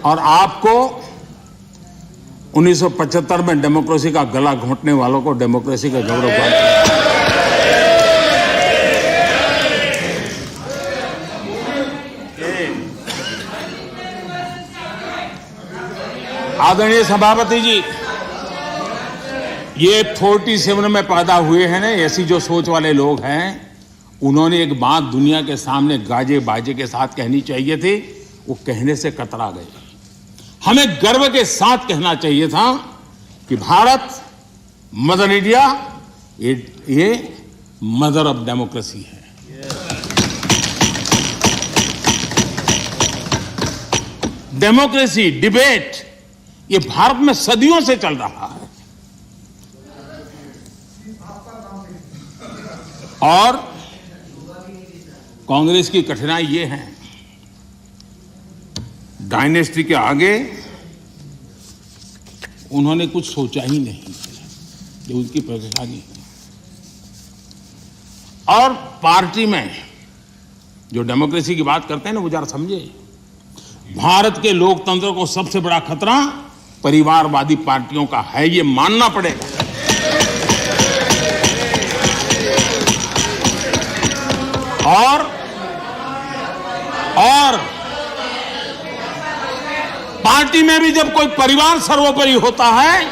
और आपको 1975 में डेमोक्रेसी का गला घोंटने वालों को डेमोक्रेसी का गौरव आदरणीय सभापति जी, ये 47 में पैदा हुए हैं ना, ऐसी जो सोच वाले लोग हैं, उन्होंने एक बात दुनिया के सामने गाजे बाजे के साथ कहनी चाहिए थी, वो कहने से कतरा गए। हमें गर्व के साथ कहना चाहिए था कि भारत, मदर इंडिया, ये मदर ऑफ डेमोक्रेसी है। डेमोक्रेसी, डिबेट, ये भारत में सदियों से चल रहा है। और कांग्रेस की कठिनाई ये है, डायनेस्टी के आगे उन्होंने कुछ सोचा ही नहीं, जो उनकी परेशानी है। और पार्टी में जो डेमोक्रेसी की बात करते हैं ना, वो जरा समझे, भारत के लोकतंत्र को सबसे बड़ा खतरा परिवारवादी पार्टियों का है, ये मानना पड़ेगा। और पार्टी में भी जब कोई परिवार सर्वोपरि होता है,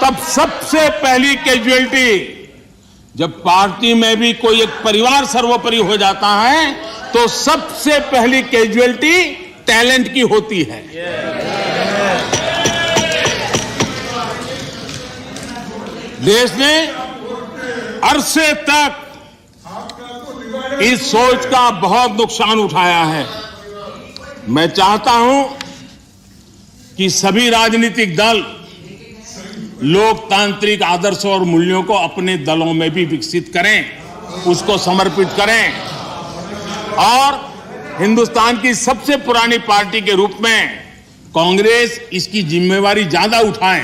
तब सबसे पहली कैजुअलिटी जब पार्टी में भी कोई एक परिवार सर्वोपरि हो जाता है तो सबसे पहली कैजुअलिटी टैलेंट की होती है। देश ने अरसे तक इस सोच का बहुत नुकसान उठाया है। मैं चाहता हूं कि सभी राजनीतिक दल लोकतांत्रिक आदर्शों और मूल्यों को अपने दलों में भी विकसित करें, उसको समर्पित करें और हिंदुस्तान की सबसे पुरानी पार्टी के रूप में कांग्रेस इसकी जिम्मेवारी ज्यादा उठाए।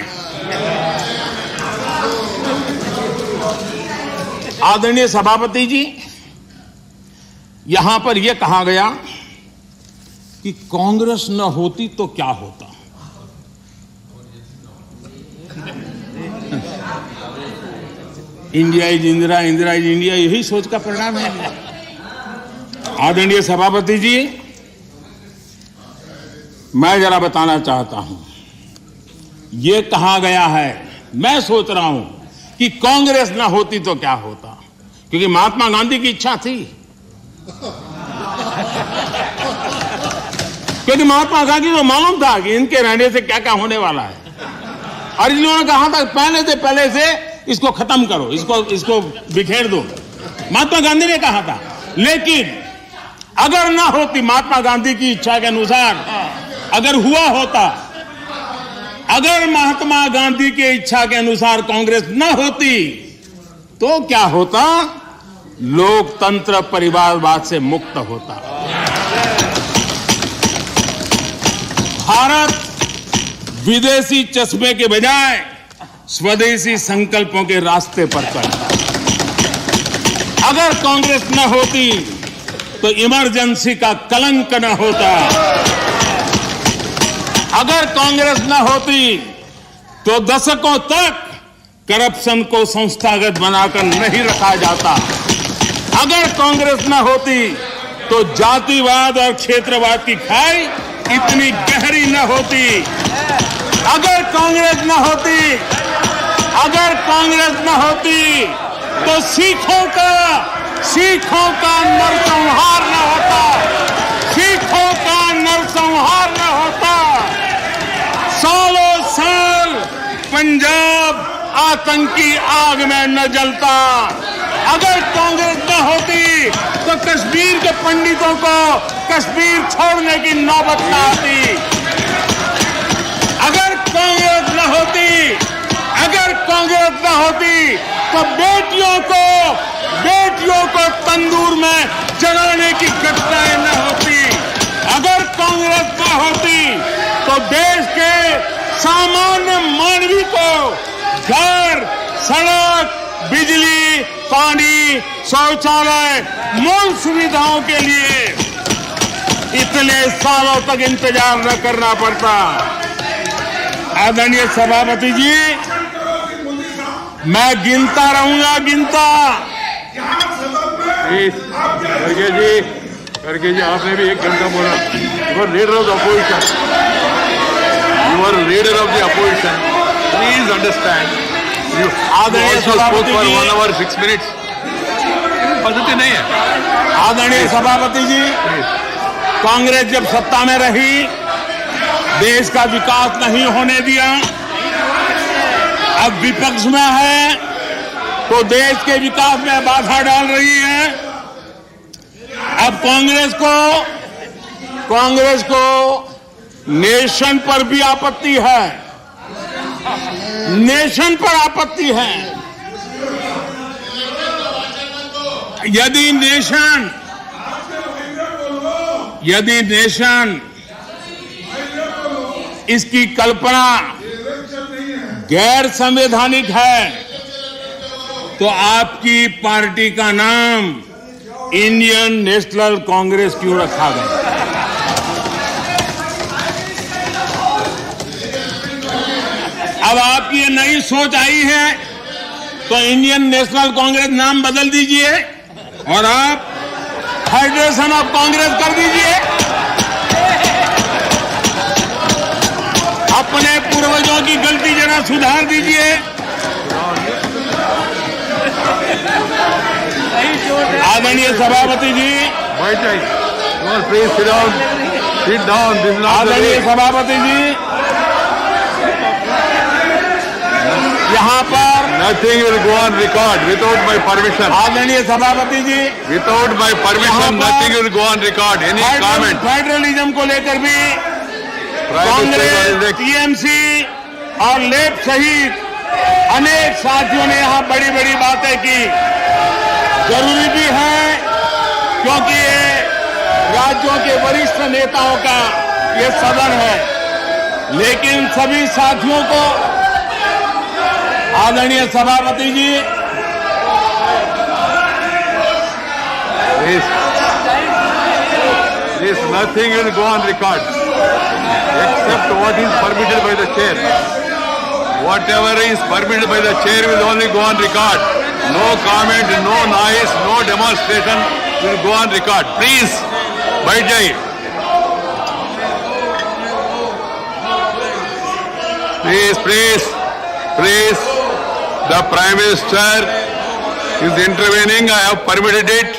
आदरणीय सभापति जी, यहां पर यह कहा गया कि कांग्रेस न होती तो क्या होता। India is Indira, Indira is India, यही सोच का परिणाम है। आदरणीय सभापति जी, मैं जरा बताना चाहता हूं, यह कहा गया है, मैं सोच रहा हूं कि कांग्रेस ना होती तो क्या होता, क्योंकि महात्मा गांधी की इच्छा थी। क्योंकि महात्मा गांधी को मालूम था कि इनके रहने से क्या क्या होने वाला है, और इन्होंने कहा था पहले से इसको खत्म करो, इसको बिखेर दो। महात्मा गांधी ने कहा था। लेकिन अगर ना होती महात्मा गांधी की इच्छा के अनुसार, अगर हुआ होता, अगर महात्मा गांधी की इच्छा के अनुसार कांग्रेस ना होती तो क्या होता? लोकतंत्र परिवारवाद से मुक्त होता। भारत विदेशी चश्मे के बजाय स्वदेशी संकल्पों के रास्ते पर चलता। अगर कांग्रेस न होती तो इमरजेंसी का कलंक न होता। अगर कांग्रेस न होती तो दशकों तक करप्शन को संस्थागत बनाकर नहीं रखा जाता। अगर कांग्रेस न होती तो जातिवाद और क्षेत्रवाद की खाई इतनी गहरी न होती। अगर कांग्रेस न होती तो सिखों का नरसंहार न होता। सिखों का नरसंहार न होता। सालों साल पंजाब आतंकी आग में न जलता। अगर कांग्रेस न होती तो कश्मीर के पंडितों को कश्मीर छोड़ने की नौबत न आती। अगर कांग्रेस न होती तो बेटियों को तंदूर में जलाने की घटनाएं न होती। अगर कांग्रेस न होती तो देश के सामान्य मानवी को घर, सड़क, बिजली, पानी, शौचालय, मूल सुविधाओं के लिए इतने सालों तक इंतजार न करना पड़ता। आदरणीय सभापति जी, मैं गिनता रहूंगा। खड़गे जी, आपने भी 1 घंटा बोला। You are leader of the opposition. Please understand. आदरणीय सभापति जी, 1 hour 6 minutes पद्धति नहीं है। आदरणीय सभापति जी, कांग्रेस जब सत्ता में रही, देश का विकास नहीं होने दिया। अब विपक्ष में है तो देश के विकास में बाधा डाल रही है। अब कांग्रेस को नेशन पर भी आपत्ति है। नेशन पर आपत्ति है। यदि नेशन इसकी कल्पना गैर संवैधानिक है तो आपकी पार्टी का नाम इंडियन नेशनल कांग्रेस क्यों रखा गया? अब आपकी ये नई सोच आई है तो इंडियन नेशनल कांग्रेस नाम बदल दीजिए और आप फेडरेशन ऑफ कांग्रेस कर दीजिए। अपने पूर्वजों की गलती जरा सुधार दीजिए। आदरणीय सभापति जी, बैठ जाइए। Please sit down, sit down. This is आदरणीय सभापति जी, यहाँ पर nothing will go on record without my permission. आदरणीय सभापति जी, without my permission nothing will go on record. Any comment? Federalism को लेकर भी कांग्रेस, टीएमसी और लेफ्ट सहित अनेक साथियों ने यहाँ बड़ी बड़ी बातें की। जरूरी भी है क्योंकि ये राज्यों के वरिष्ठ नेताओं का ये सदन है, लेकिन सभी साथियों को आदरणीय सभापति जी, This nothing will go on record except what is permitted by the chair. Whatever is permitted by the chair will only go on record. No comment, no noise, no demonstration will go on record. Please, बैठ जाइए. Please. The Prime Minister is intervening. I have permitted it.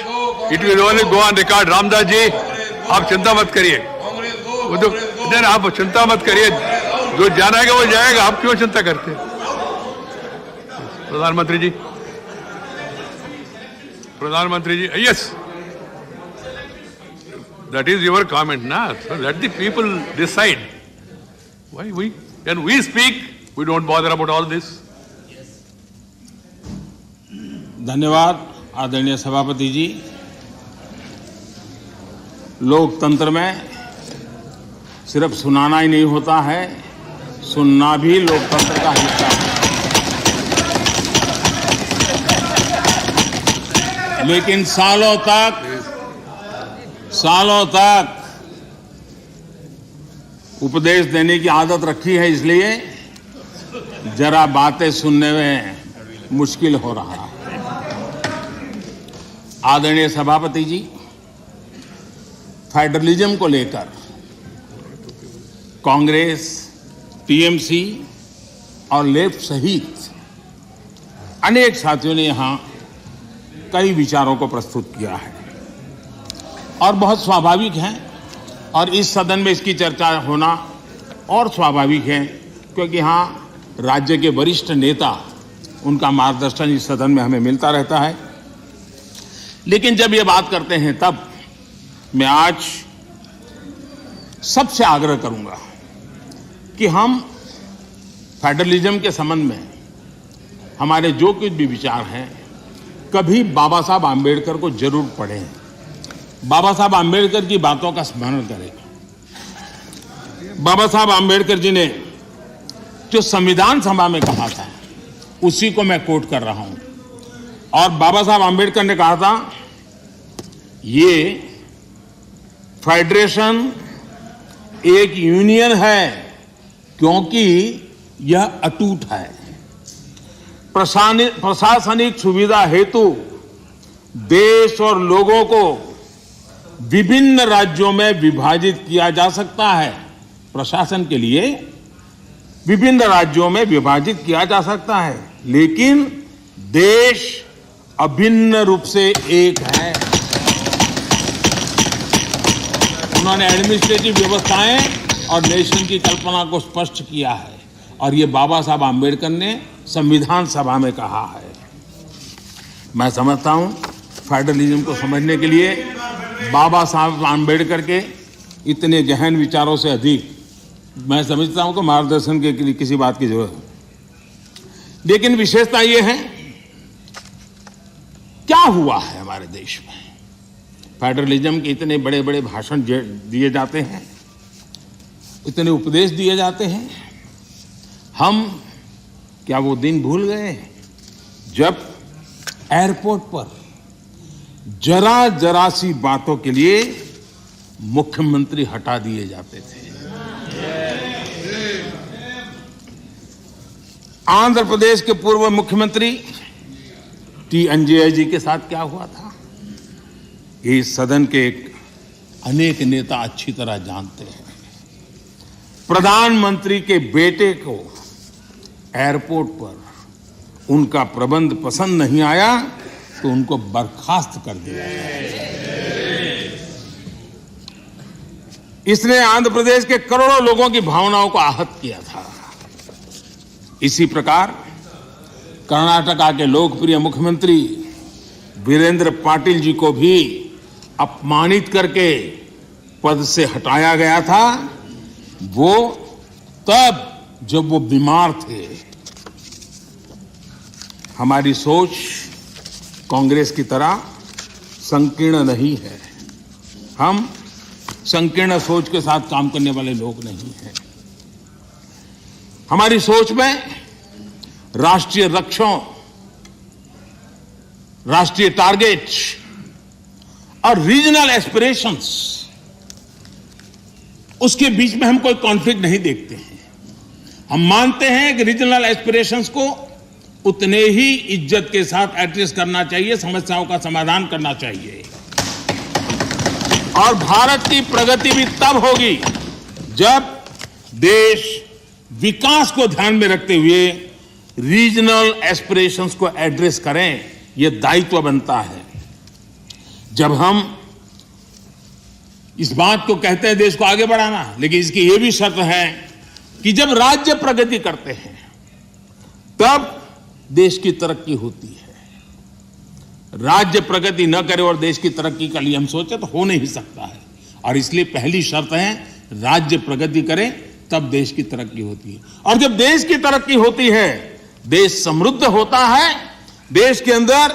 It will only go on record. Ramdas ji, आप चिंता मत करिए। वो तो नहीं, आप चिंता मत करिए। जो जाना है वो जाएगा। आप क्यों चिंता करते हैं? प्रधानमंत्री जी, yes. That is your comment, na? So let the people decide. Why when we speak, we don't bother about all this. धन्यवाद आदरणीय सभापति जी। लोकतंत्र में सिर्फ सुनाना ही नहीं होता है, सुनना भी लोकतंत्र का हिस्सा है। लेकिन सालों तक उपदेश देने की आदत रखी है, इसलिए जरा बातें सुनने में मुश्किल हो रहा है। आदरणीय सभापति जी, फेडरलिज्म को लेकर कांग्रेस, टीएमसी और लेफ्ट सहित अनेक साथियों ने यहां कई विचारों को प्रस्तुत किया है और बहुत स्वाभाविक है, और इस सदन में इसकी चर्चा होना और स्वाभाविक है क्योंकि यहां राज्य के वरिष्ठ नेता, उनका मार्गदर्शन इस सदन में हमें मिलता रहता है। लेकिन जब ये बात करते हैं तब मैं आज सबसे आग्रह करूंगा कि हम फेडरलिज्म के संबंध में हमारे जो कुछ भी विचार हैं, कभी बाबा साहब आम्बेडकर को जरूर पढ़ें, बाबा साहब आम्बेडकर की बातों का स्मरण करें। बाबा साहब आम्बेडकर जी ने जो संविधान सभा में कहा था, उसी को मैं कोट कर रहा हूं। और बाबा साहब आम्बेडकर ने कहा था, ये फेडरेशन एक यूनियन है क्योंकि यह अटूट है। प्रशासनिक सुविधा हेतु देश और लोगों को विभिन्न राज्यों में विभाजित किया जा सकता है। प्रशासन के लिए विभिन्न राज्यों में विभाजित किया जा सकता है, लेकिन देश अभिन्न रूप से एक है। उन्होंने एडमिनिस्ट्रेटिव व्यवस्थाएं और नेशन की कल्पना को स्पष्ट किया है, और ये बाबा साहब आम्बेडकर ने संविधान सभा में कहा है। मैं समझता हूं फेडरलिज्म को समझने के लिए बाबा साहब आम्बेडकर के इतने गहन विचारों से अधिक मैं समझता हूं कि मार्गदर्शन के लिए किसी बात की जरूरत है। लेकिन विशेषता ये है, क्या हुआ है हमारे देश में? फेडरलिज्म के इतने बड़े बड़े भाषण दिए जाते हैं, इतने उपदेश दिए जाते हैं। हम क्या वो दिन भूल गए जब एयरपोर्ट पर जरा जरा सी बातों के लिए मुख्यमंत्री हटा दिए जाते थे? आंध्र प्रदेश के पूर्व मुख्यमंत्री टी अंजय जी के साथ क्या हुआ था, इस सदन के अनेक नेता अच्छी तरह जानते हैं। प्रधानमंत्री के बेटे को एयरपोर्ट पर उनका प्रबंध पसंद नहीं आया तो उनको बर्खास्त कर दिया गया। इसने आंध्र प्रदेश के करोड़ों लोगों की भावनाओं को आहत किया था। इसी प्रकार कर्नाटका के लोकप्रिय मुख्यमंत्री वीरेंद्र पाटिल जी को भी अपमानित करके पद से हटाया गया था, वो तब जब वो बीमार थे। हमारी सोच कांग्रेस की तरह संकीर्ण नहीं है। हम संकीर्ण सोच के साथ काम करने वाले लोग नहीं हैं। हमारी सोच में राष्ट्रीय लक्ष्यों, राष्ट्रीय टारगेट और रीजनल एस्पिरेशंस, उसके बीच में हम कोई कॉन्फ्लिक्ट नहीं देखते हैं। हम मानते हैं कि रीजनल एस्पिरेशंस को उतने ही इज्जत के साथ एड्रेस करना चाहिए, समस्याओं का समाधान करना चाहिए। और भारत की प्रगति भी तब होगी जब देश विकास को ध्यान में रखते हुए रीजनल एस्पिरेशंस को एड्रेस करें। यह दायित्व बनता है। जब हम इस बात को कहते हैं देश को आगे बढ़ाना, लेकिन इसकी यह भी शर्त है कि जब राज्य प्रगति करते हैं तब देश की तरक्की होती है। राज्य प्रगति न करे और देश की तरक्की के लिए हम सोचे तो हो नहीं सकता है। और इसलिए पहली शर्त है राज्य प्रगति करे तब देश की तरक्की होती है। और जब देश की तरक्की होती है, देश समृद्ध होता है, देश के अंदर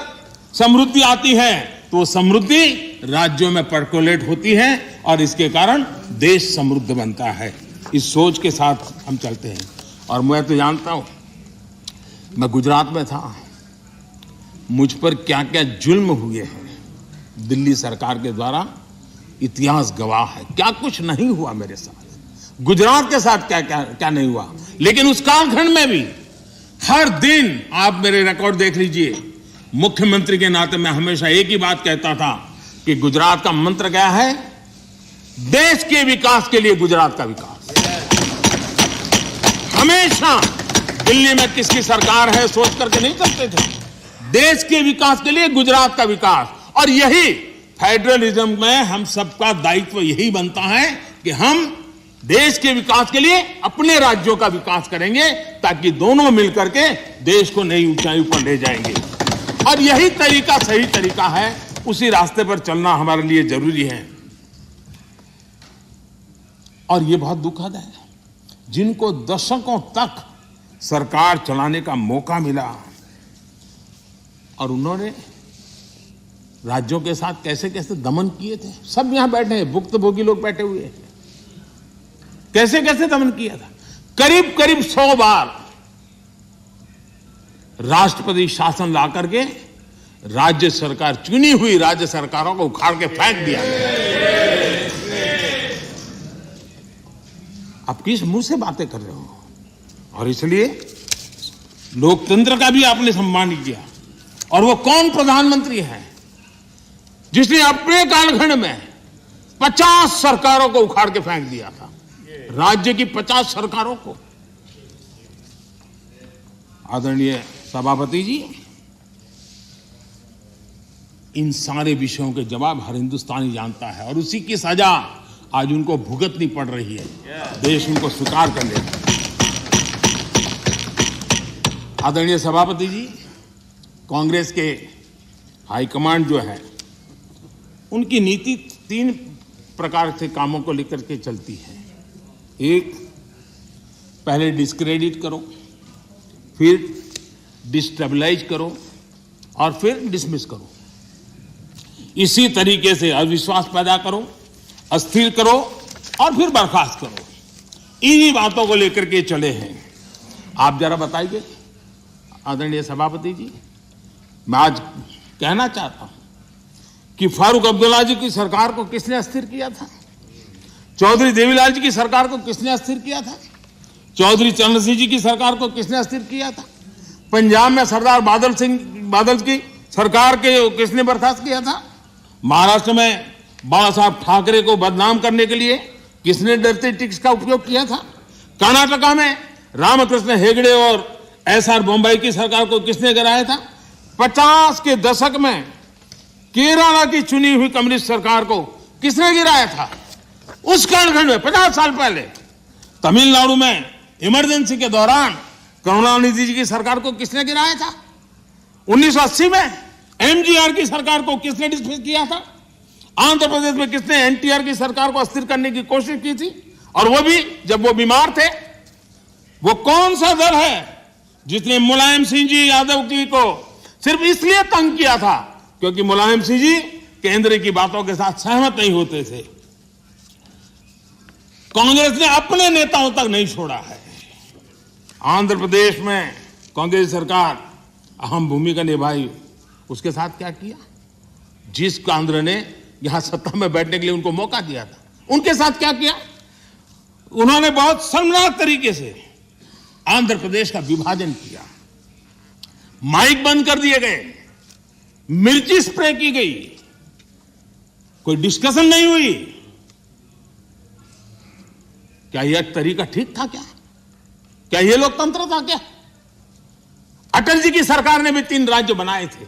समृद्धि आती है, तो वो समृद्धि राज्यों में पर्कोलेट होती है और इसके कारण देश समृद्ध बनता है। इस सोच के साथ हम चलते हैं। और मैं तो जानता हूं, मैं गुजरात में था, मुझ पर क्या क्या जुल्म हुए हैं दिल्ली सरकार के द्वारा, इतिहास गवाह है। क्या कुछ नहीं हुआ मेरे साथ, गुजरात के साथ क्या क्या क्या नहीं हुआ। लेकिन उस कालखंड में भी हर दिन, आप मेरे रिकॉर्ड देख लीजिए, मुख्यमंत्री के नाते मैं हमेशा एक ही बात कहता था कि गुजरात का मंत्र क्या है, देश के विकास के लिए गुजरात का विकास। हमेशा दिल्ली में किसकी सरकार है सोच करके नहीं चलते थे, देश के विकास के लिए गुजरात का विकास। और यही फेडरलिज्म में हम सबका दायित्व यही बनता है कि हम देश के विकास के लिए अपने राज्यों का विकास करेंगे, ताकि दोनों मिलकर के देश को नई ऊंचाई पर ले जाएंगे। और यही तरीका सही तरीका है, उसी रास्ते पर चलना हमारे लिए जरूरी है। और यह बहुत दुखद है, जिनको दशकों तक सरकार चलाने का मौका मिला और उन्होंने राज्यों के साथ कैसे कैसे दमन किए थे। सब यहां बैठे हैं, भुक्तभोगी लोग बैठे हुए हैं, कैसे कैसे दमन किया था। करीब करीब 100 बार राष्ट्रपति शासन ला करके राज्य सरकार, चुनी हुई राज्य सरकारों को उखाड़ के फेंक दिया गया। आप किस मुंह से बातें कर रहे हो। और इसलिए लोकतंत्र का भी आपने सम्मान किया। और वो कौन प्रधानमंत्री है जिसने अपने कालखंड में 50 सरकारों को उखाड़ के फेंक दिया था, राज्य की 50 सरकारों को। आदरणीय सभापति जी, इन सारे विषयों के जवाब हर हिंदुस्तानी जानता है और उसी की सजा आज उनको भुगतनी पड़ रही है। देश उनको स्वीकार कर लेता है। आदरणीय सभापति जी, कांग्रेस के हाईकमांड जो है, उनकी नीति 3 प्रकार से कामों को लेकर के चलती है। एक, पहले डिस्क्रेडिट करो, फिर डिस्टेबलाइज करो और फिर डिसमिस करो। इसी तरीके से अविश्वास पैदा करो, अस्थिर करो और फिर बर्खास्त करो। इन्हीं बातों को लेकर के चले हैं। आप जरा बताइए आदरणीय सभापति जी, मैं आज कहना चाहता हूं कि फारूक अब्दुल्ला जी की सरकार को किसने अस्थिर किया था, चौधरी देवीलाल जी की सरकार को किसने अस्थिर किया था, चौधरी चरण सिंह जी की सरकार को किसने अस्थिर किया था, पंजाब में सरदार बादल की सरकार के किसने बर्खास्त किया था, महाराष्ट्र में बाला साहब ठाकरे को बदनाम करने के लिए किसने डरते टिक्स का उपयोग किया था, कर्नाटका में रामकृष्ण हेगड़े और एसआर बॉम्बे की सरकार को किसने गिराया था? 50 के दशक में केरला की चुनी हुई कम्युनिस्ट सरकार को किसने गिराया था? उस कालखंड में 50 साल पहले तमिलनाडु में इमरजेंसी के दौरान करुणानिधि जी की सरकार को किसने गिराया था? 1980 में एमजीआर की सरकार को किसने डिसमिस किया था? आंध्र प्रदेश में किसने एनटीआर की सरकार को अस्थिर करने की कोशिश की थी, और वो भी जब वो बीमार थे? वो कौन सा दल है जिसने मुलायम सिंह जी यादव जी को सिर्फ इसलिए तंग किया था क्योंकि मुलायम सिंह जी केंद्र की बातों के साथ सहमत नहीं होते थे? कांग्रेस ने अपने नेताओं तक नहीं छोड़ा है। आंध्र प्रदेश में कांग्रेस सरकार अहम भूमिका निभाई, उसके साथ क्या किया? जिस केंद्र ने यहां सत्ता में बैठने के लिए उनको मौका दिया था, उनके साथ क्या किया? उन्होंने बहुत शर्मनाक तरीके से आंध्र प्रदेश का विभाजन किया। माइक बंद कर दिए गए, मिर्ची स्प्रे की गई, कोई डिस्कशन नहीं हुई। क्या यह तरीका ठीक था? क्या यह लोकतंत्र था? क्या अटल जी की सरकार ने भी 3 राज्य बनाए थे।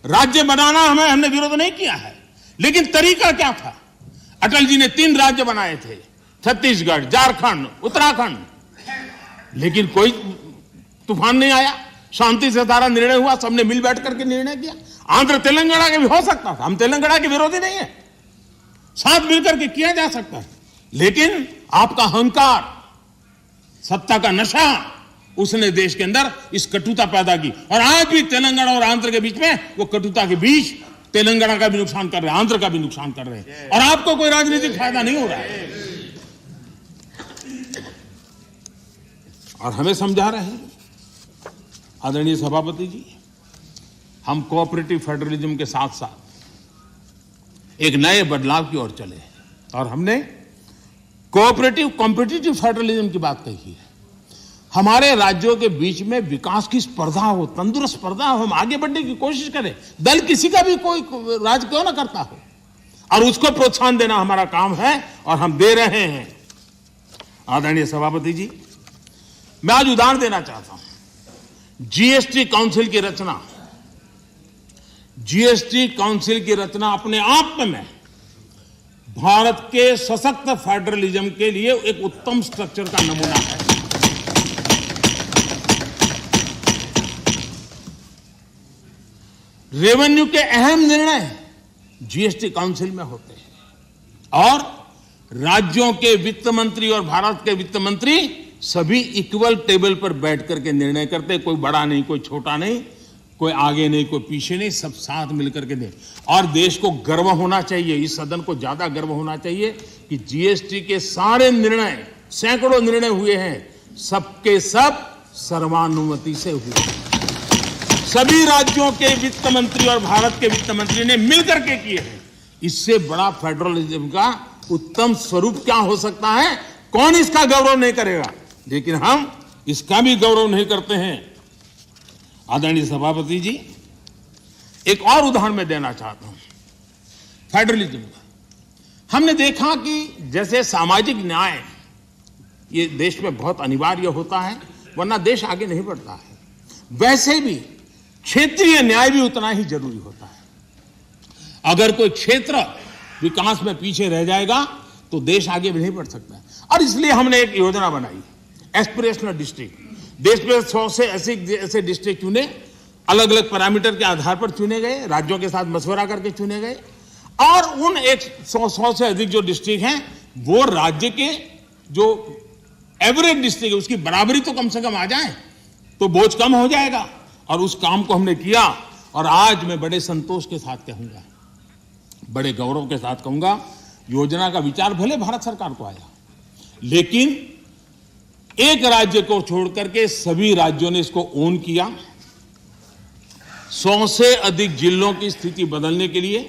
राज्य बनाना हमने विरोध नहीं किया है, लेकिन तरीका क्या था? अटल जी ने 3 राज्य बनाए थे, छत्तीसगढ़, झारखंड, उत्तराखंड, लेकिन कोई तूफान नहीं आया। शांति से सारा निर्णय हुआ, सबने मिल बैठ करके निर्णय किया। आंध्र तेलंगाना के भी हो सकता था, हम तेलंगाना के विरोधी नहीं है, साथ मिलकर के किया जा सकता है, लेकिन आपका अहंकार, सत्ता का नशा, उसने देश के अंदर इस कटुता पैदा की। और आज भी तेलंगाना और आंध्र के बीच में वो कटुता के बीच तेलंगाना का भी नुकसान कर रहे हैं, आंध्र का भी नुकसान कर रहे हैं, और आपको कोई राजनीतिक फायदा नहीं हो रहा है। और हमें समझा रहे हैं आदरणीय सभापति जी, हम कोऑपरेटिव फेडरलिज्म के साथ साथ एक नए बदलाव की ओर चले और हमने कोऑपरेटिव कॉम्पिटिटिव फेडरलिज्म की बात कही है। हमारे राज्यों के बीच में विकास की स्पर्धा हो, तंदुरुस्त स्पर्धा हो, हम आगे बढ़ने की कोशिश करें। दल किसी का भी कोई राज क्यों ना करता हो, और उसको प्रोत्साहन देना हमारा काम है और हम दे रहे हैं। आदरणीय सभापति जी, मैं आज उदाहरण देना चाहता हूं। जीएसटी काउंसिल की रचना, जीएसटी काउंसिल की रचना अपने आप में भारत के सशक्त फेडरलिज्म के लिए एक उत्तम स्ट्रक्चर का नमूना है। रेवेन्यू के अहम निर्णय जीएसटी काउंसिल में होते हैं और राज्यों के वित्त मंत्री और भारत के वित्त मंत्री सभी इक्वल टेबल पर बैठ करके निर्णय करते हैं। कोई बड़ा नहीं, कोई छोटा नहीं, कोई आगे नहीं, कोई पीछे नहीं, सब साथ मिलकर के दे। और देश को गर्व होना चाहिए, इस सदन को ज्यादा गर्व होना चाहिए कि जीएसटी के सारे निर्णय, सैकड़ों निर्णय हुए हैं, सबके सब सर्वानुमति से हुए। सभी राज्यों के वित्त मंत्री और भारत के वित्त मंत्री ने मिलकर के किए हैं। इससे बड़ा फेडरलिज्म का उत्तम स्वरूप क्या हो सकता है? कौन इसका गौरव नहीं करेगा? लेकिन हम इसका भी गौरव नहीं करते हैं। आदरणीय सभापति जी, एक और उदाहरण मैं देना चाहता हूं फेडरलिज्म का। हमने देखा कि जैसे सामाजिक न्याय ये देश में बहुत अनिवार्य होता है, वरना देश आगे नहीं बढ़ता है, वैसे भी क्षेत्रीय न्याय भी उतना ही जरूरी होता है। अगर कोई क्षेत्र विकास में पीछे रह जाएगा तो देश आगे भी नहीं बढ़ सकता। और इसलिए हमने एक योजना बनाई, एस्पिरेशनल डिस्ट्रिक्ट। देश में 100 से ऐसे डिस्ट्रिक्ट चुने, अलग अलग पैरामीटर के आधार पर चुने गए, राज्यों के साथ मशवरा करके चुने गए, और उन 100 से अधिक जो डिस्ट्रिक्ट हैं वो राज्य के जो एवरेज डिस्ट्रिक्ट है उसकी बराबरी तो कम से कम आ जाए तो बोझ कम हो जाएगा। और उस काम को हमने किया, और आज मैं बड़े संतोष के साथ कहूंगा, बड़े गौरव के साथ कहूंगा, योजना का विचार भले भारत सरकार को आया, लेकिन एक राज्य को छोड़कर के सभी राज्यों ने इसको ओन किया। 100 से अधिक जिलों की स्थिति बदलने के लिए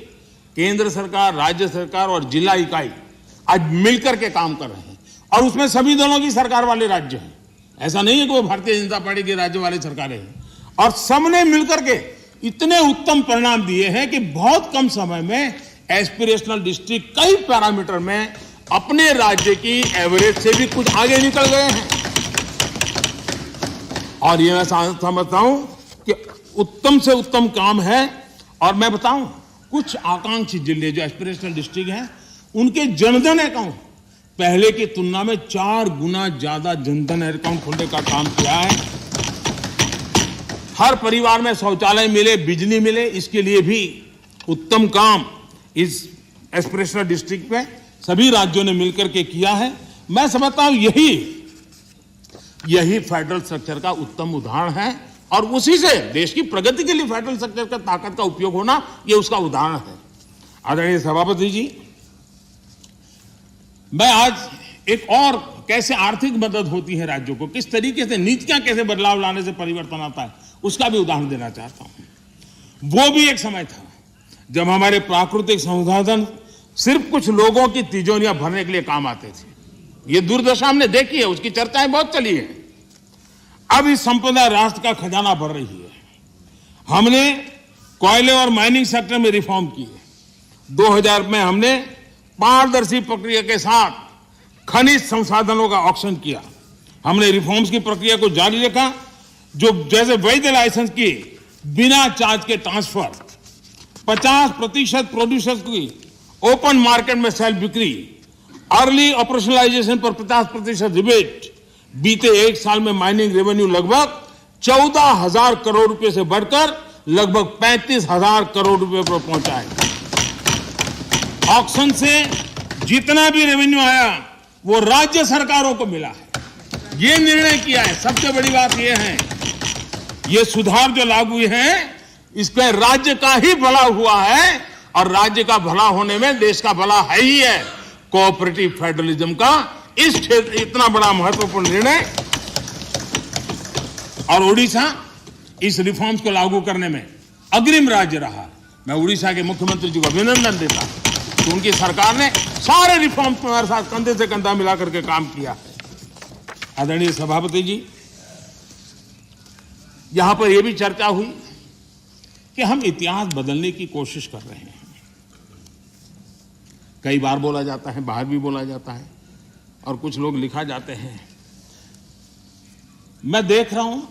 केंद्र सरकार, राज्य सरकार और जिला इकाई आज मिलकर के काम कर रहे हैं, और उसमें सभी दलों की सरकार वाले राज्य हैं। ऐसा नहीं है कि वो भारतीय जनता पार्टी के राज्य वाले सरकारें हैं, और सबने मिलकर के इतने उत्तम परिणाम दिए हैं कि बहुत कम समय में एस्पिरेशनल डिस्ट्रिक्ट कई पैरामीटर में अपने राज्य की एवरेज से भी कुछ आगे निकल गए हैं। और ये मैं समझता हूं कि उत्तम से उत्तम काम है। और मैं बताऊं, कुछ आकांक्षी जिले जो एस्पिरेशनल डिस्ट्रिक्ट हैं, उनके जनधन अकाउंट पहले की तुलना में 4 गुना ज्यादा जनधन अकाउंट खोलने का काम किया है। हर परिवार में शौचालय मिले, बिजली मिले, इसके लिए भी उत्तम काम इस एस्पिरेशनल डिस्ट्रिक्ट में सभी राज्यों ने मिलकर के किया है। मैं समझता हूं यही फेडरल स्ट्रक्चर का उत्तम उदाहरण है, और उसी से देश की प्रगति के लिए फेडरल स्ट्रक्चर का ताकत का उपयोग होना, यह उसका उदाहरण है। आदरणीय सभापति जी, मैं आज एक और कैसे आर्थिक मदद होती है राज्यों को, किस तरीके से नीतियां कैसे बदलाव लाने से परिवर्तन आता है, उसका भी उदाहरण देना चाहता हूं। वो भी एक समय था जब हमारे प्राकृतिक संसाधन सिर्फ कुछ लोगों की तिजोरियां भरने के लिए काम आते थे। ये दुर्दशा हमने देखी है, उसकी चर्चाएं बहुत चली है। अब इस संपदा राष्ट्र का खजाना भर रही है। हमने कोयले और माइनिंग सेक्टर में रिफॉर्म किए। 2000 में हमने पारदर्शी प्रक्रिया के साथ खनिज संसाधनों का ऑक्शन किया। हमने रिफॉर्म्स की प्रक्रिया को जारी रखा, जो जैसे वैध लाइसेंस की बिना चार्ज के ट्रांसफर, 50% प्रोड्यूसर्स की ओपन मार्केट में सेल बिक्री, अर्ली ऑपरेशनलाइजेशन पर 50% रिबेट। बीते 1 साल में माइनिंग रेवेन्यू लगभग 14,000 करोड़ रुपए से बढ़कर लगभग 35,000 करोड़ रुपए पर पहुंचा है। ऑक्शन से जितना भी रेवेन्यू आया वो राज्य सरकारों को मिला है। ये निर्णय किया है। सबसे बड़ी बात यह है, ये सुधार जो लागू हुए हैं, इसके राज्य का ही भला हुआ है, और राज्य का भला होने में देश का भला है ही है। कोऑपरेटिव फेडरलिज्म का इस क्षेत्र इतना बड़ा महत्वपूर्ण निर्णय, और उड़ीसा इस रिफॉर्म्स को लागू करने में अग्रिम राज्य रहा। मैं उड़ीसा के मुख्यमंत्री जी को अभिनंदन देता हूं कि उनकी सरकार ने सारे रिफॉर्म्स में हमारे साथ कंधे से कंधा मिलाकर के काम किया है। आदरणीय सभापति जी, यहां पर यह भी चर्चा हुई कि हम इतिहास बदलने की कोशिश कर रहे हैं। कई बार बोला जाता है, बाहर भी बोला जाता है, और कुछ लोग लिखा जाते हैं। मैं देख रहा हूं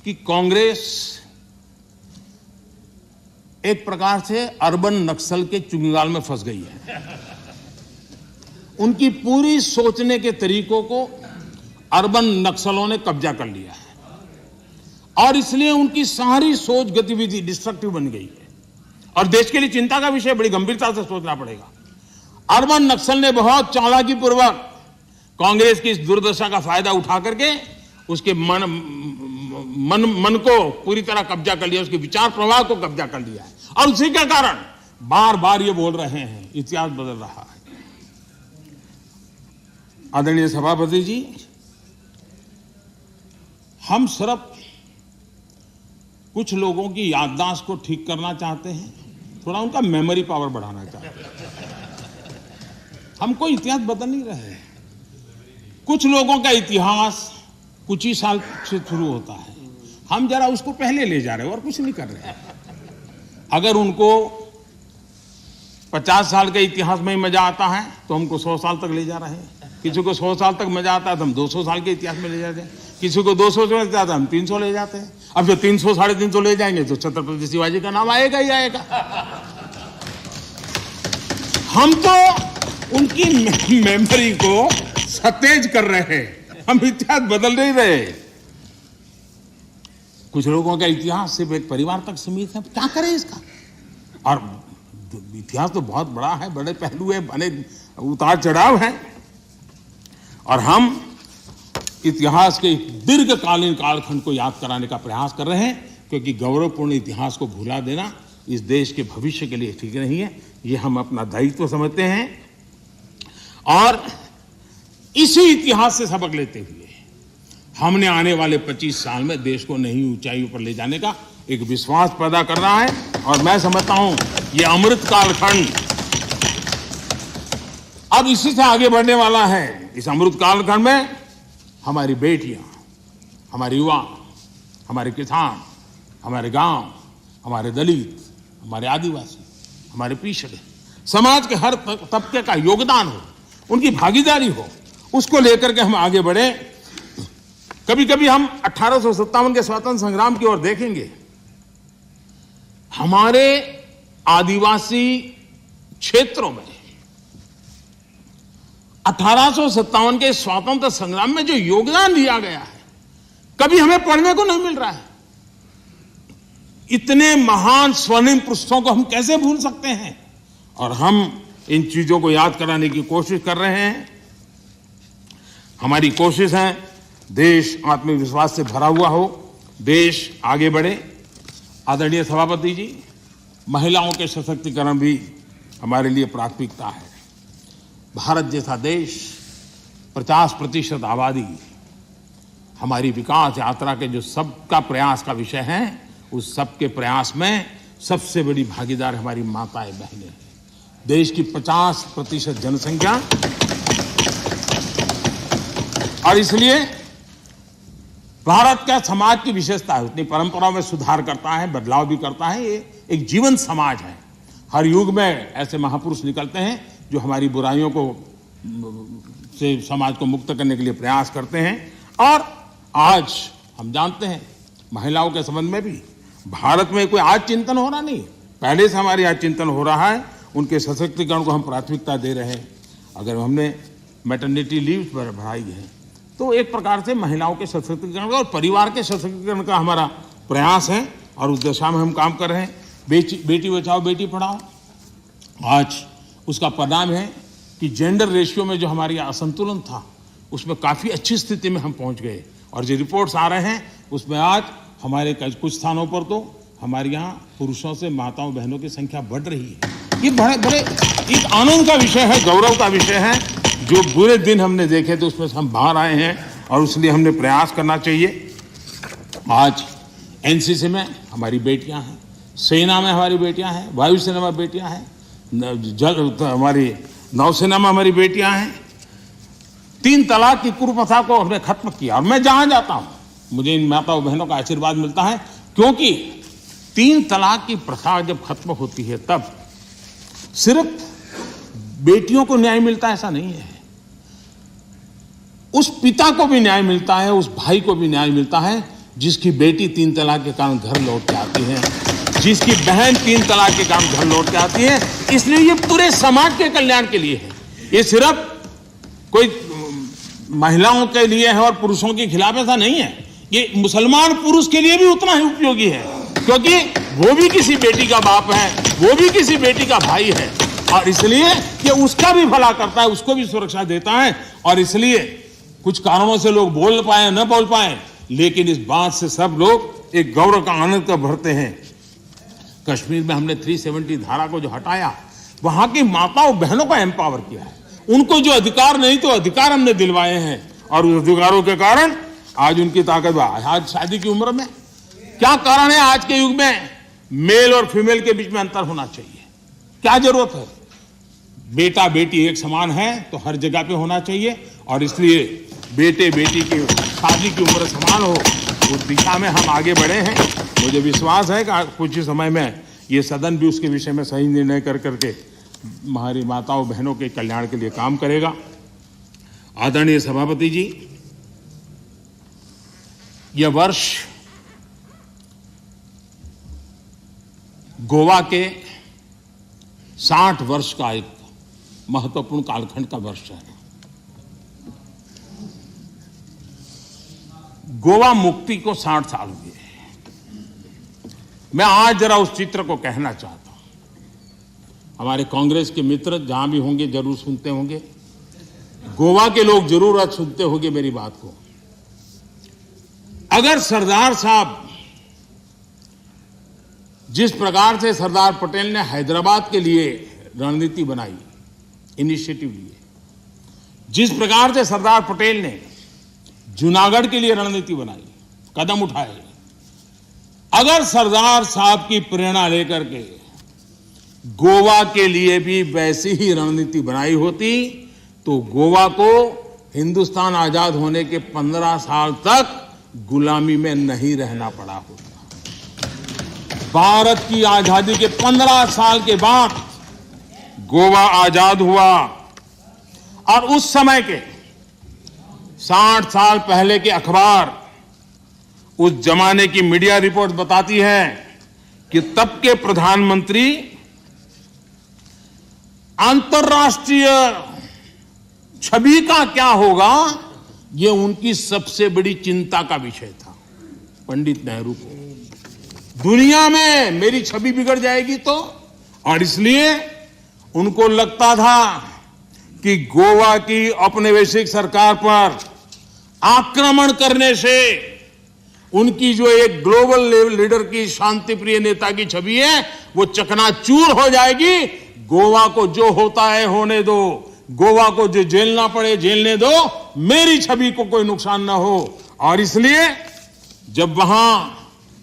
कि कांग्रेस एक प्रकार से अर्बन नक्सल के चुंगाल में फंस गई है। उनकी पूरी सोचने के तरीकों को अर्बन नक्सलों ने कब्जा कर लिया है, और इसलिए उनकी सारी सोच गतिविधि डिस्ट्रक्टिव बन गई है, और देश के लिए चिंता का विषय, बड़ी गंभीरता से सोचना पड़ेगा। अर्बन नक्सल ने बहुत चालाकी पूर्वक कांग्रेस की इस दुर्दशा का फायदा उठा करके उसके मन को पूरी तरह कब्जा कर लिया, उसके विचार प्रवाह को कब्जा कर लिया है, और उसी के कारण बार बार ये बोल रहे हैं इतिहास बदल रहा है। आदरणीय सभापति जी, हम सिर्फ कुछ लोगों की याददाश्त को ठीक करना चाहते हैं, थोड़ा उनका मेमोरी पावर बढ़ाना चाहते हैं। हम कोई इतिहास बदल नहीं रहे हैं। कुछ लोगों का इतिहास कुछ ही साल से शुरू होता है, हम जरा उसको पहले ले जा रहे हैं और कुछ नहीं कर रहे हैं। अगर उनको 50 साल के इतिहास में ही मजा आता है तो हमको 100 साल तक ले जा रहे हैं। किसी को 100 साल तक मजा आता है तो हम 200 साल के इतिहास में ले जाते हैं। किसी को 200 से मजा आता है हम 300 ले जाते हैं। अब जो 300 साढ़े 300 ले जाएंगे तो छत्रपति शिवाजी का नाम आएगा ही आएगा। हम तो उनकी मेमोरी को सतेज कर रहे हैं, हम इतिहास बदल नहीं रहे। कुछ लोगों का इतिहास सिर्फ एक परिवार तक सीमित है, क्या करें इसका। और इतिहास तो बहुत बड़ा है, बड़े पहलू है, बड़े उतार चढ़ाव है, और हम इतिहास के दीर्घकालीन कालखंड को याद कराने का प्रयास कर रहे हैं, क्योंकि गौरवपूर्ण इतिहास को भुला देना इस देश के भविष्य के लिए ठीक नहीं है। ये हम अपना दायित्व समझते हैं, और इसी इतिहास से सबक लेते हुए हमने आने वाले 25 साल में देश को नई ऊंचाइयों पर ले जाने का एक विश्वास पैदा कर रहा है। और मैं समझता हूं ये अमृत कालखंड अब इसी से आगे बढ़ने वाला है। इस अमृत कालखंड में हमारी बेटियां, हमारे युवा, हमारे किसान, हमारे गांव, हमारे दलित, हमारे आदिवासी, हमारे पिछड़े समाज के हर तबके का योगदान हो, उनकी भागीदारी हो, उसको लेकर के हम आगे बढ़े, कभी कभी हम 1857 के स्वतंत्रता संग्राम की ओर देखेंगे, हमारे आदिवासी क्षेत्रों में 1857 के स्वतंत्रता संग्राम में जो योगदान दिया गया है, कभी हमें पढ़ने को नहीं मिल रहा है। इतने महान स्वर्णिम पुरुषों को हम कैसे भूल सकते हैं? और हम इन चीजों को याद कराने की कोशिश कर रहे हैं। हमारी कोशिश है देश आत्मविश्वास से भरा हुआ हो, देश आगे बढ़े। आदरणीय सभापति जी, महिलाओं के सशक्तिकरण भी हमारे लिए प्राथमिकता है। भारत जैसा देश, 50% आबादी, हमारी विकास यात्रा के जो सबका प्रयास का विषय है, उस सबके प्रयास में सबसे बड़ी भागीदार हमारी माताएं बहनें हैं। देश की 50% जनसंख्या, और इसलिए भारत का समाज की विशेषता है, अपनी परंपराओं में सुधार करता है, बदलाव भी करता है। ये एक जीवन समाज है। हर युग में ऐसे महापुरुष निकलते हैं जो हमारी बुराइयों को से समाज को मुक्त करने के लिए प्रयास करते हैं। और आज हम जानते हैं महिलाओं के संबंध में भी भारत में कोई आज चिंतन हो रहा नहीं, पहले से हमारे आज चिंतन हो रहा है। उनके सशक्तिकरण को हम प्राथमिकता दे रहे हैं। अगर हमने मैटरनिटी लीव बढ़ाई है तो एक प्रकार से महिलाओं के सशक्तिकरण और परिवार के सशक्तिकरण का हमारा प्रयास है, और उस दिशा में हम काम कर रहे हैं। बेटी बचाओ बेटी पढ़ाओ, आज उसका परिणाम है कि जेंडर रेशियो में जो हमारी असंतुलन था, उसमें काफ़ी अच्छी स्थिति में हम पहुंच गए। और जो रिपोर्ट्स आ रहे हैं उसमें आज हमारे कुछ स्थानों पर तो हमारे यहाँ पुरुषों से माताओं बहनों की संख्या बढ़ रही है। ये बड़े एक आनंद का विषय है, गौरव का विषय है। जो बुरे दिन हमने देखे तो उसमें से हम बाहर आए हैं, और इसलिए हमने प्रयास करना चाहिए। आज एनसीसी में हमारी बेटियां हैं, सेना में हमारी बेटियां हैं, वायुसेना में बेटियां हैं, हमारी नौसेना में हमारी बेटियां हैं। 3 तलाक की कुप्रथा को हमने खत्म किया, और मैं जहां जाता हूं मुझे इन माताओं बहनों का आशीर्वाद मिलता है, क्योंकि 3 तलाक की प्रथा जब खत्म होती है तब सिर्फ बेटियों को न्याय मिलता है ऐसा नहीं है, उस पिता को भी न्याय मिलता है, उस भाई को भी न्याय मिलता है जिसकी बेटी 3 तलाक के कारण घर लौट के आती है, जिसकी बहन 3 तलाक के कारण घर लौट के आती है। इसलिए ये पूरे समाज के कल्याण के लिए है, ये सिर्फ कोई महिलाओं के लिए है और पुरुषों के खिलाफ ऐसा नहीं है। ये मुसलमान पुरुष के लिए भी उतना ही उपयोगी है, क्योंकि वो भी किसी बेटी का बाप है, वो भी किसी बेटी का भाई है, और इसलिए ये उसका भी भला करता है, उसको भी सुरक्षा देता है। और इसलिए कुछ कारणों से लोग बोल पाए न बोल पाए, लेकिन इस बात से सब लोग एक गौरव का आनंद का भरते हैं। कश्मीर में हमने 370 धारा को जो हटाया, वहां की माताओं बहनों को एम्पावर किया है। उनको जो अधिकार नहीं तो अधिकार हमने दिलवाए हैं, और उस अधिकारों के कारण आज उनकी ताकत आज शादी की उम्र में क्या कारण है? आज के युग में मेल और फीमेल के बीच में अंतर होना चाहिए, क्या जरूरत है? बेटा बेटी एक समान है तो हर जगह पे होना चाहिए, और इसलिए बेटे बेटी की शादी की उम्र समान हो, उस दिशा में हम आगे बढ़े हैं। मुझे विश्वास है कि कुछ ही समय में ये सदन भी उसके विषय में सही निर्णय कर करके हमारी माताओं बहनों के कल्याण के लिए काम करेगा। आदरणीय सभापति जी, यह वर्ष गोवा के 60 वर्ष का एक महत्वपूर्ण कालखंड का वर्ष है। गोवा मुक्ति को 60 साल हुए। मैं आज जरा उस चित्र को कहना चाहता हूं। हमारे कांग्रेस के मित्र जहां भी होंगे जरूर सुनते होंगे, गोवा के लोग जरूर आज सुनते होंगे मेरी बात को। अगर सरदार साहब जिस प्रकार से सरदार पटेल ने हैदराबाद के लिए रणनीति बनाई, इनिशिएटिव लिए, जिस प्रकार से सरदार पटेल ने जूनागढ़ के लिए रणनीति बनाई, कदम उठाए, अगर सरदार साहब की प्रेरणा लेकर के गोवा के लिए भी वैसी ही रणनीति बनाई होती तो गोवा को हिंदुस्तान आजाद होने के 15 साल तक गुलामी में नहीं रहना पड़ा होता। भारत की आजादी के 15 साल के बाद गोवा आजाद हुआ, और उस समय के 60 साल पहले के अखबार, उस जमाने की मीडिया रिपोर्ट बताती है कि तब के प्रधानमंत्री अंतर्राष्ट्रीय छवि का क्या होगा, ये उनकी सबसे बड़ी चिंता का विषय था। पंडित नेहरू को दुनिया में मेरी छवि बिगड़ जाएगी तो, और इसलिए उनको लगता था कि गोवा की औपनिवेशिक सरकार पर आक्रमण करने से उनकी जो एक ग्लोबल लीडर की, शांतिप्रिय नेता की छवि है, वो चकनाचूर हो जाएगी। गोवा को जो होता है होने दो, गोवा को जो झेलना पड़े झेलने दो, मेरी छवि को कोई नुकसान ना हो। और इसलिए जब वहां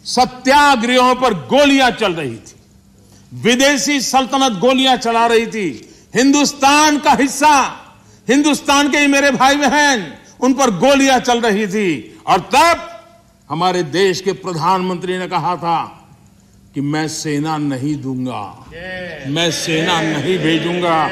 सत्याग्रहों पर गोलियां चल रही थी, विदेशी सल्तनत गोलियां चला रही थी, हिंदुस्तान का हिस्सा, हिंदुस्तान के ही मेरे भाई बहन, उन पर गोलियां चल रही थी, और तब हमारे देश के प्रधानमंत्री ने कहा था कि मैं सेना नहीं दूंगा, मैं सेना नहीं भेजूंगा।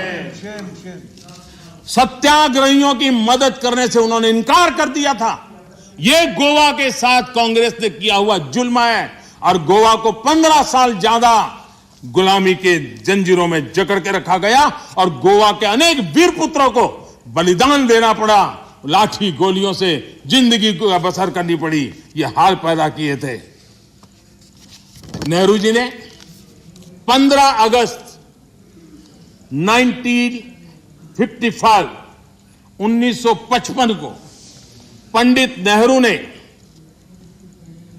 सत्याग्रहियों की मदद करने से उन्होंने इनकार कर दिया था। यह गोवा के साथ कांग्रेस ने किया हुआ जुल्म है, और गोवा को 15 साल ज्यादा गुलामी के जंजीरों में जकड़ के रखा गया, और गोवा के अनेक वीर पुत्रों को बलिदान देना पड़ा, लाठी गोलियों से जिंदगी को बसर करनी पड़ी। ये हाल पैदा किए थे। नेहरू जी ने 15 अगस्त 1955 को पंडित नेहरू ने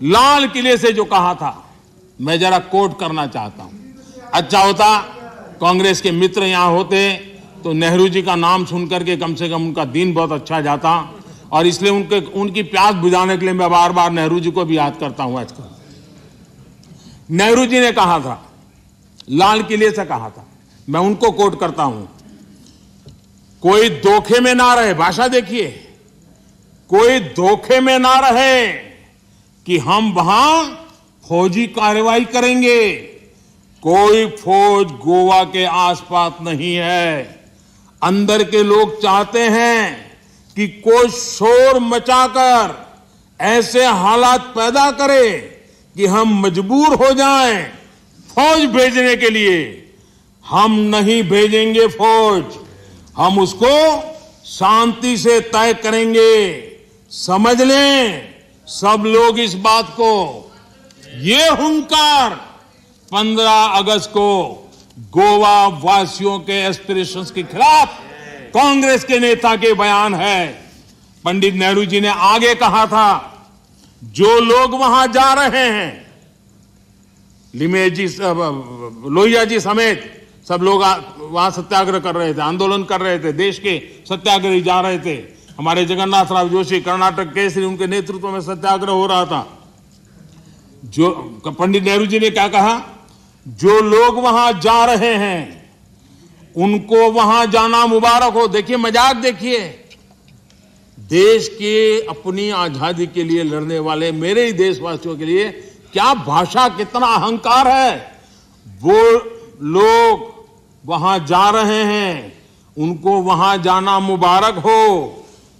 लाल किले से जो कहा था, मैं जरा कोट करना चाहता हूं। अच्छा होता कांग्रेस के मित्र यहां होते तो नेहरू जी का नाम सुनकर के कम से कम उनका दिन बहुत अच्छा जाता, और इसलिए उनकी प्यास बुझाने के लिए मैं बार बार नेहरू जी को भी याद करता हूं। आजकल नेहरू जी ने कहा था, लाल किले से कहा था, मैं उनको कोट करता हूं, कोई धोखे में ना रहे, भाषा देखिए, कोई धोखे में ना रहे कि हम वहां फौजी कार्रवाई करेंगे। कोई फौज गोवा के आसपास नहीं है। अंदर के लोग चाहते हैं कि कोई शोर मचाकर ऐसे हालात पैदा करे कि हम मजबूर हो जाएं फौज भेजने के लिए। हम नहीं भेजेंगे फौज, हम उसको शांति से तय करेंगे। समझ लें सब लोग इस बात को। ये हुंकार 15 अगस्त को गोवा वासियों के एस्पिरेशंस के खिलाफ कांग्रेस के नेता के बयान है। पंडित नेहरू जी ने आगे कहा था, जो लोग वहां जा रहे हैं, लिमेज जी, लोहिया जी समेत सब लोग वहां सत्याग्रह कर रहे थे, आंदोलन कर रहे थे, देश के सत्याग्रही जा रहे थे। हमारे जगन्नाथ राव जोशी, कर्नाटक केसरी, उनके नेतृत्व में सत्याग्रह हो रहा था। जो पंडित नेहरू जी ने क्या कहा, जो लोग वहां जा रहे हैं उनको वहां जाना मुबारक हो। देखिए मजाक, देखिए, देश के अपनी आजादी के लिए लड़ने वाले मेरे ही देशवासियों के लिए क्या भाषा, कितना अहंकार है। वो लोग वहां जा रहे हैं, उनको वहां जाना मुबारक हो,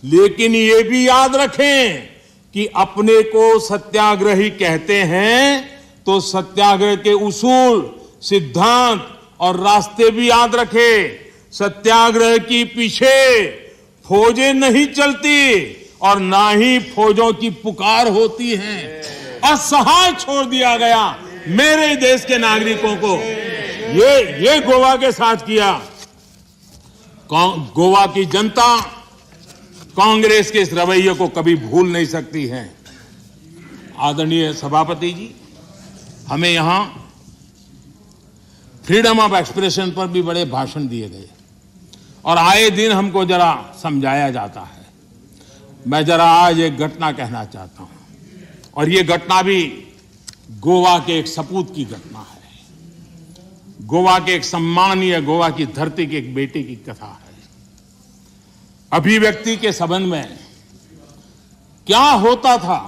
लेकिन ये भी याद रखें कि अपने को सत्याग्रही कहते हैं तो सत्याग्रह के उसूल, सिद्धांत और रास्ते भी याद रखें। सत्याग्रह की पीछे फौजें नहीं चलती और ना ही फौजों की पुकार होती है। असहाय छोड़ दिया गया मेरे देश के नागरिकों को। ये गोवा के साथ किया। गोवा की जनता कांग्रेस के इस रवैये को कभी भूल नहीं सकती है। आदरणीय सभापति जी, हमें यहां फ्रीडम ऑफ एक्सप्रेशन पर भी बड़े भाषण दिए गए और आए दिन हमको जरा समझाया जाता है। मैं जरा आज एक घटना कहना चाहता हूं, और ये घटना भी गोवा के एक सपूत की घटना है। गोवा के एक सम्मानीय, गोवा की धरती के एक बेटे की कथा है। अभिव्यक्ति के संबंध में क्या होता था,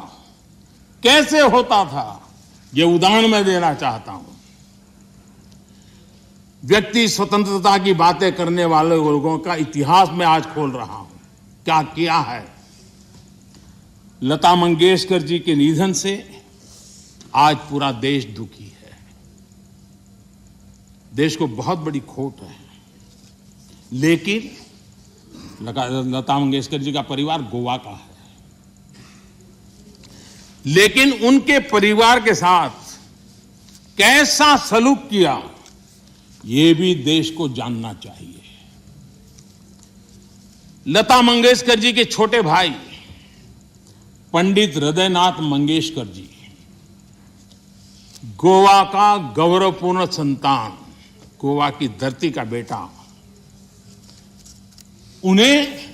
कैसे होता था, ये उदाहरण मैं देना चाहता हूं। व्यक्ति स्वतंत्रता की बातें करने वाले लोगों का इतिहास मैं आज खोल रहा हूं। क्या किया है, लता मंगेशकर जी के निधन से आज पूरा देश दुखी है। देश को बहुत बड़ी खोट है। लेकिन लता मंगेशकर जी का परिवार गोवा का है, लेकिन उनके परिवार के साथ कैसा सलूक किया ये भी देश को जानना चाहिए। लता मंगेशकर जी के छोटे भाई पंडित हृदयनाथ मंगेशकर जी गोवा का गौरवपूर्ण संतान, गोवा की धरती का बेटा, उन्हें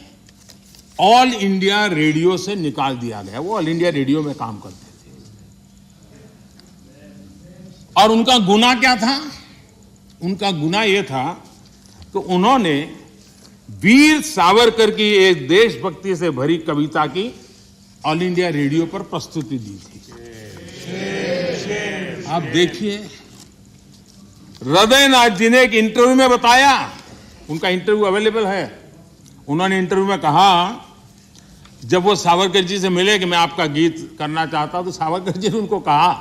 ऑल इंडिया रेडियो से निकाल दिया गया। वो ऑल इंडिया रेडियो में काम करते थे और उनका गुनाह क्या था? उनका गुनाह यह था कि उन्होंने वीर सावरकर की एक देशभक्ति से भरी कविता की ऑल इंडिया रेडियो पर प्रस्तुति दी थी। आप देखिए, हृदयनाथ जी ने एक इंटरव्यू में बताया, उनका इंटरव्यू अवेलेबल है। उन्होंने इंटरव्यू में कहा, जब वो सावरकर जी से मिले कि मैं आपका गीत करना चाहता हूं, तो सावरकर जी ने उनको कहा,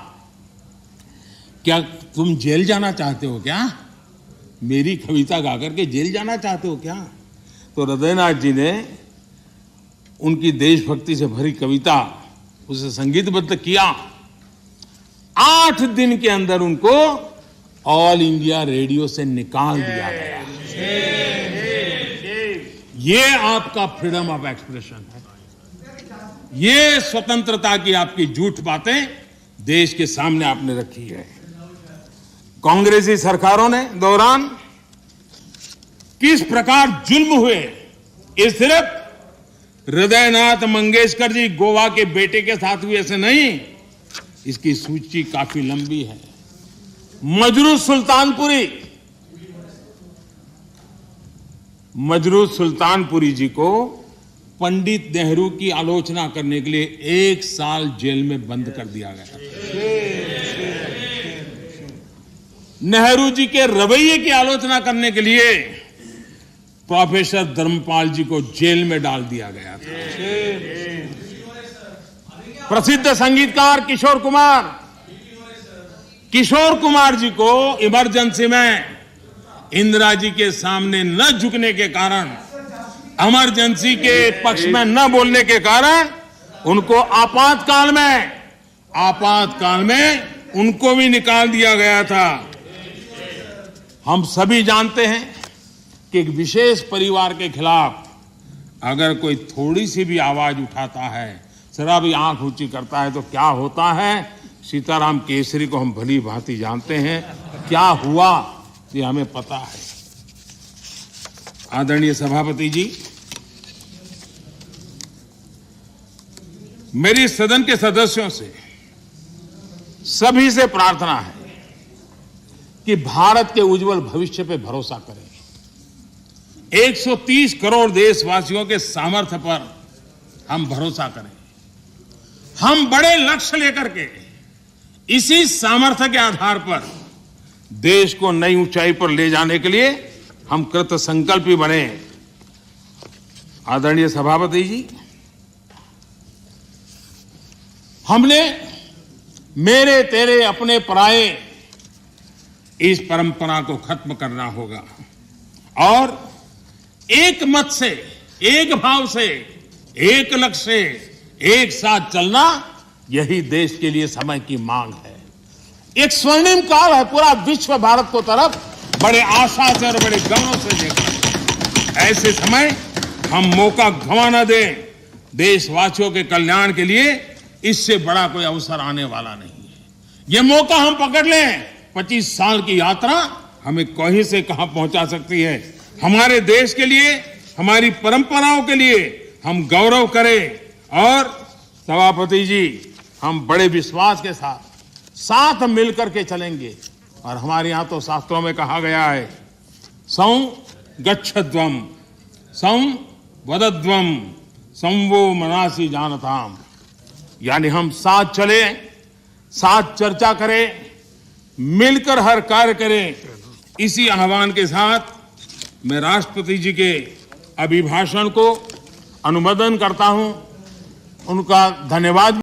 क्या तुम जेल जाना चाहते हो क्या? मेरी कविता गा करके जेल जाना चाहते हो क्या? तो हृदयनाथ जी ने उनकी देशभक्ति से भरी कविता उसे संगीतबद्ध किया। 8 दिन के अंदर उनको ऑल इंडिया रेडियो से निकाल दिया गया। ये आपका फ्रीडम ऑफ एक्सप्रेशन है। ये स्वतंत्रता की आपकी झूठ बातें देश के सामने आपने रखी है। कांग्रेसी सरकारों ने दौरान किस प्रकार जुल्म हुए, ये सिर्फ हृदयनाथ मंगेशकर जी गोवा के बेटे के साथ हुए ऐसे नहीं, इसकी सूची काफी लंबी है। मजरू सुल्तानपुरी जी को पंडित नेहरू की आलोचना करने के लिए 1 साल जेल में बंद कर दिया गया। नेहरू जी के रवैये की आलोचना करने के लिए प्रोफेसर धर्मपाल जी को जेल में डाल दिया गया था। प्रसिद्ध संगीतकार किशोर कुमार जी को इमरजेंसी में इंदिरा जी के सामने न झुकने के कारण, इमरजेंसी के पक्ष में न बोलने के कारण उनको आपातकाल में उनको भी निकाल दिया गया था। हम सभी जानते हैं कि एक विशेष परिवार के खिलाफ अगर कोई थोड़ी सी भी आवाज उठाता है, जरा भी आंख ऊंची करता है, तो क्या होता है। सीताराम केसरी को हम भली भांति जानते हैं, क्या हुआ ये हमें पता है। आदरणीय सभापति जी, मेरी सदन के सदस्यों से सभी से प्रार्थना है कि भारत के उज्जवल भविष्य पे भरोसा करें। 130 करोड़ देशवासियों के सामर्थ्य पर हम भरोसा करें। हम बड़े लक्ष्य लेकर के इसी सामर्थ्य के आधार पर देश को नई ऊंचाई पर ले जाने के लिए हम कृत संकल्पी बने। आदरणीय सभापति जी, हमने मेरे तेरे अपने पराये इस परंपरा को खत्म करना होगा और एक मत से, एक भाव से, एक लक्ष्य से एक साथ चलना, यही देश के लिए समय की मांग है। एक स्वर्णिम काल है, पूरा विश्व भारत को तरफ बड़े आशा से और बड़े गौरव से देखा। ऐसे समय हम मौका गंवा न दें। देशवासियों के कल्याण के लिए इससे बड़ा कोई अवसर आने वाला नहीं है। ये मौका हम पकड़ लें। 25 साल की यात्रा हमें कहीं से कहां पहुंचा सकती है। हमारे देश के लिए, हमारी परंपराओं के लिए हम गौरव करें। और सभापति जी, हम बड़े विश्वास के साथ मिलकर के चलेंगे। और हमारे यहां तो शास्त्रों में कहा गया है, सं गच्छध्वम सं वदध्वम संवो मनासी जानताम, यानी हम साथ चले, साथ चर्चा करें, मिलकर हर कार्य करें। इसी आह्वान के साथ मैं राष्ट्रपति जी के अभिभाषण को अनुमोदन करता हूं उनका धन्यवाद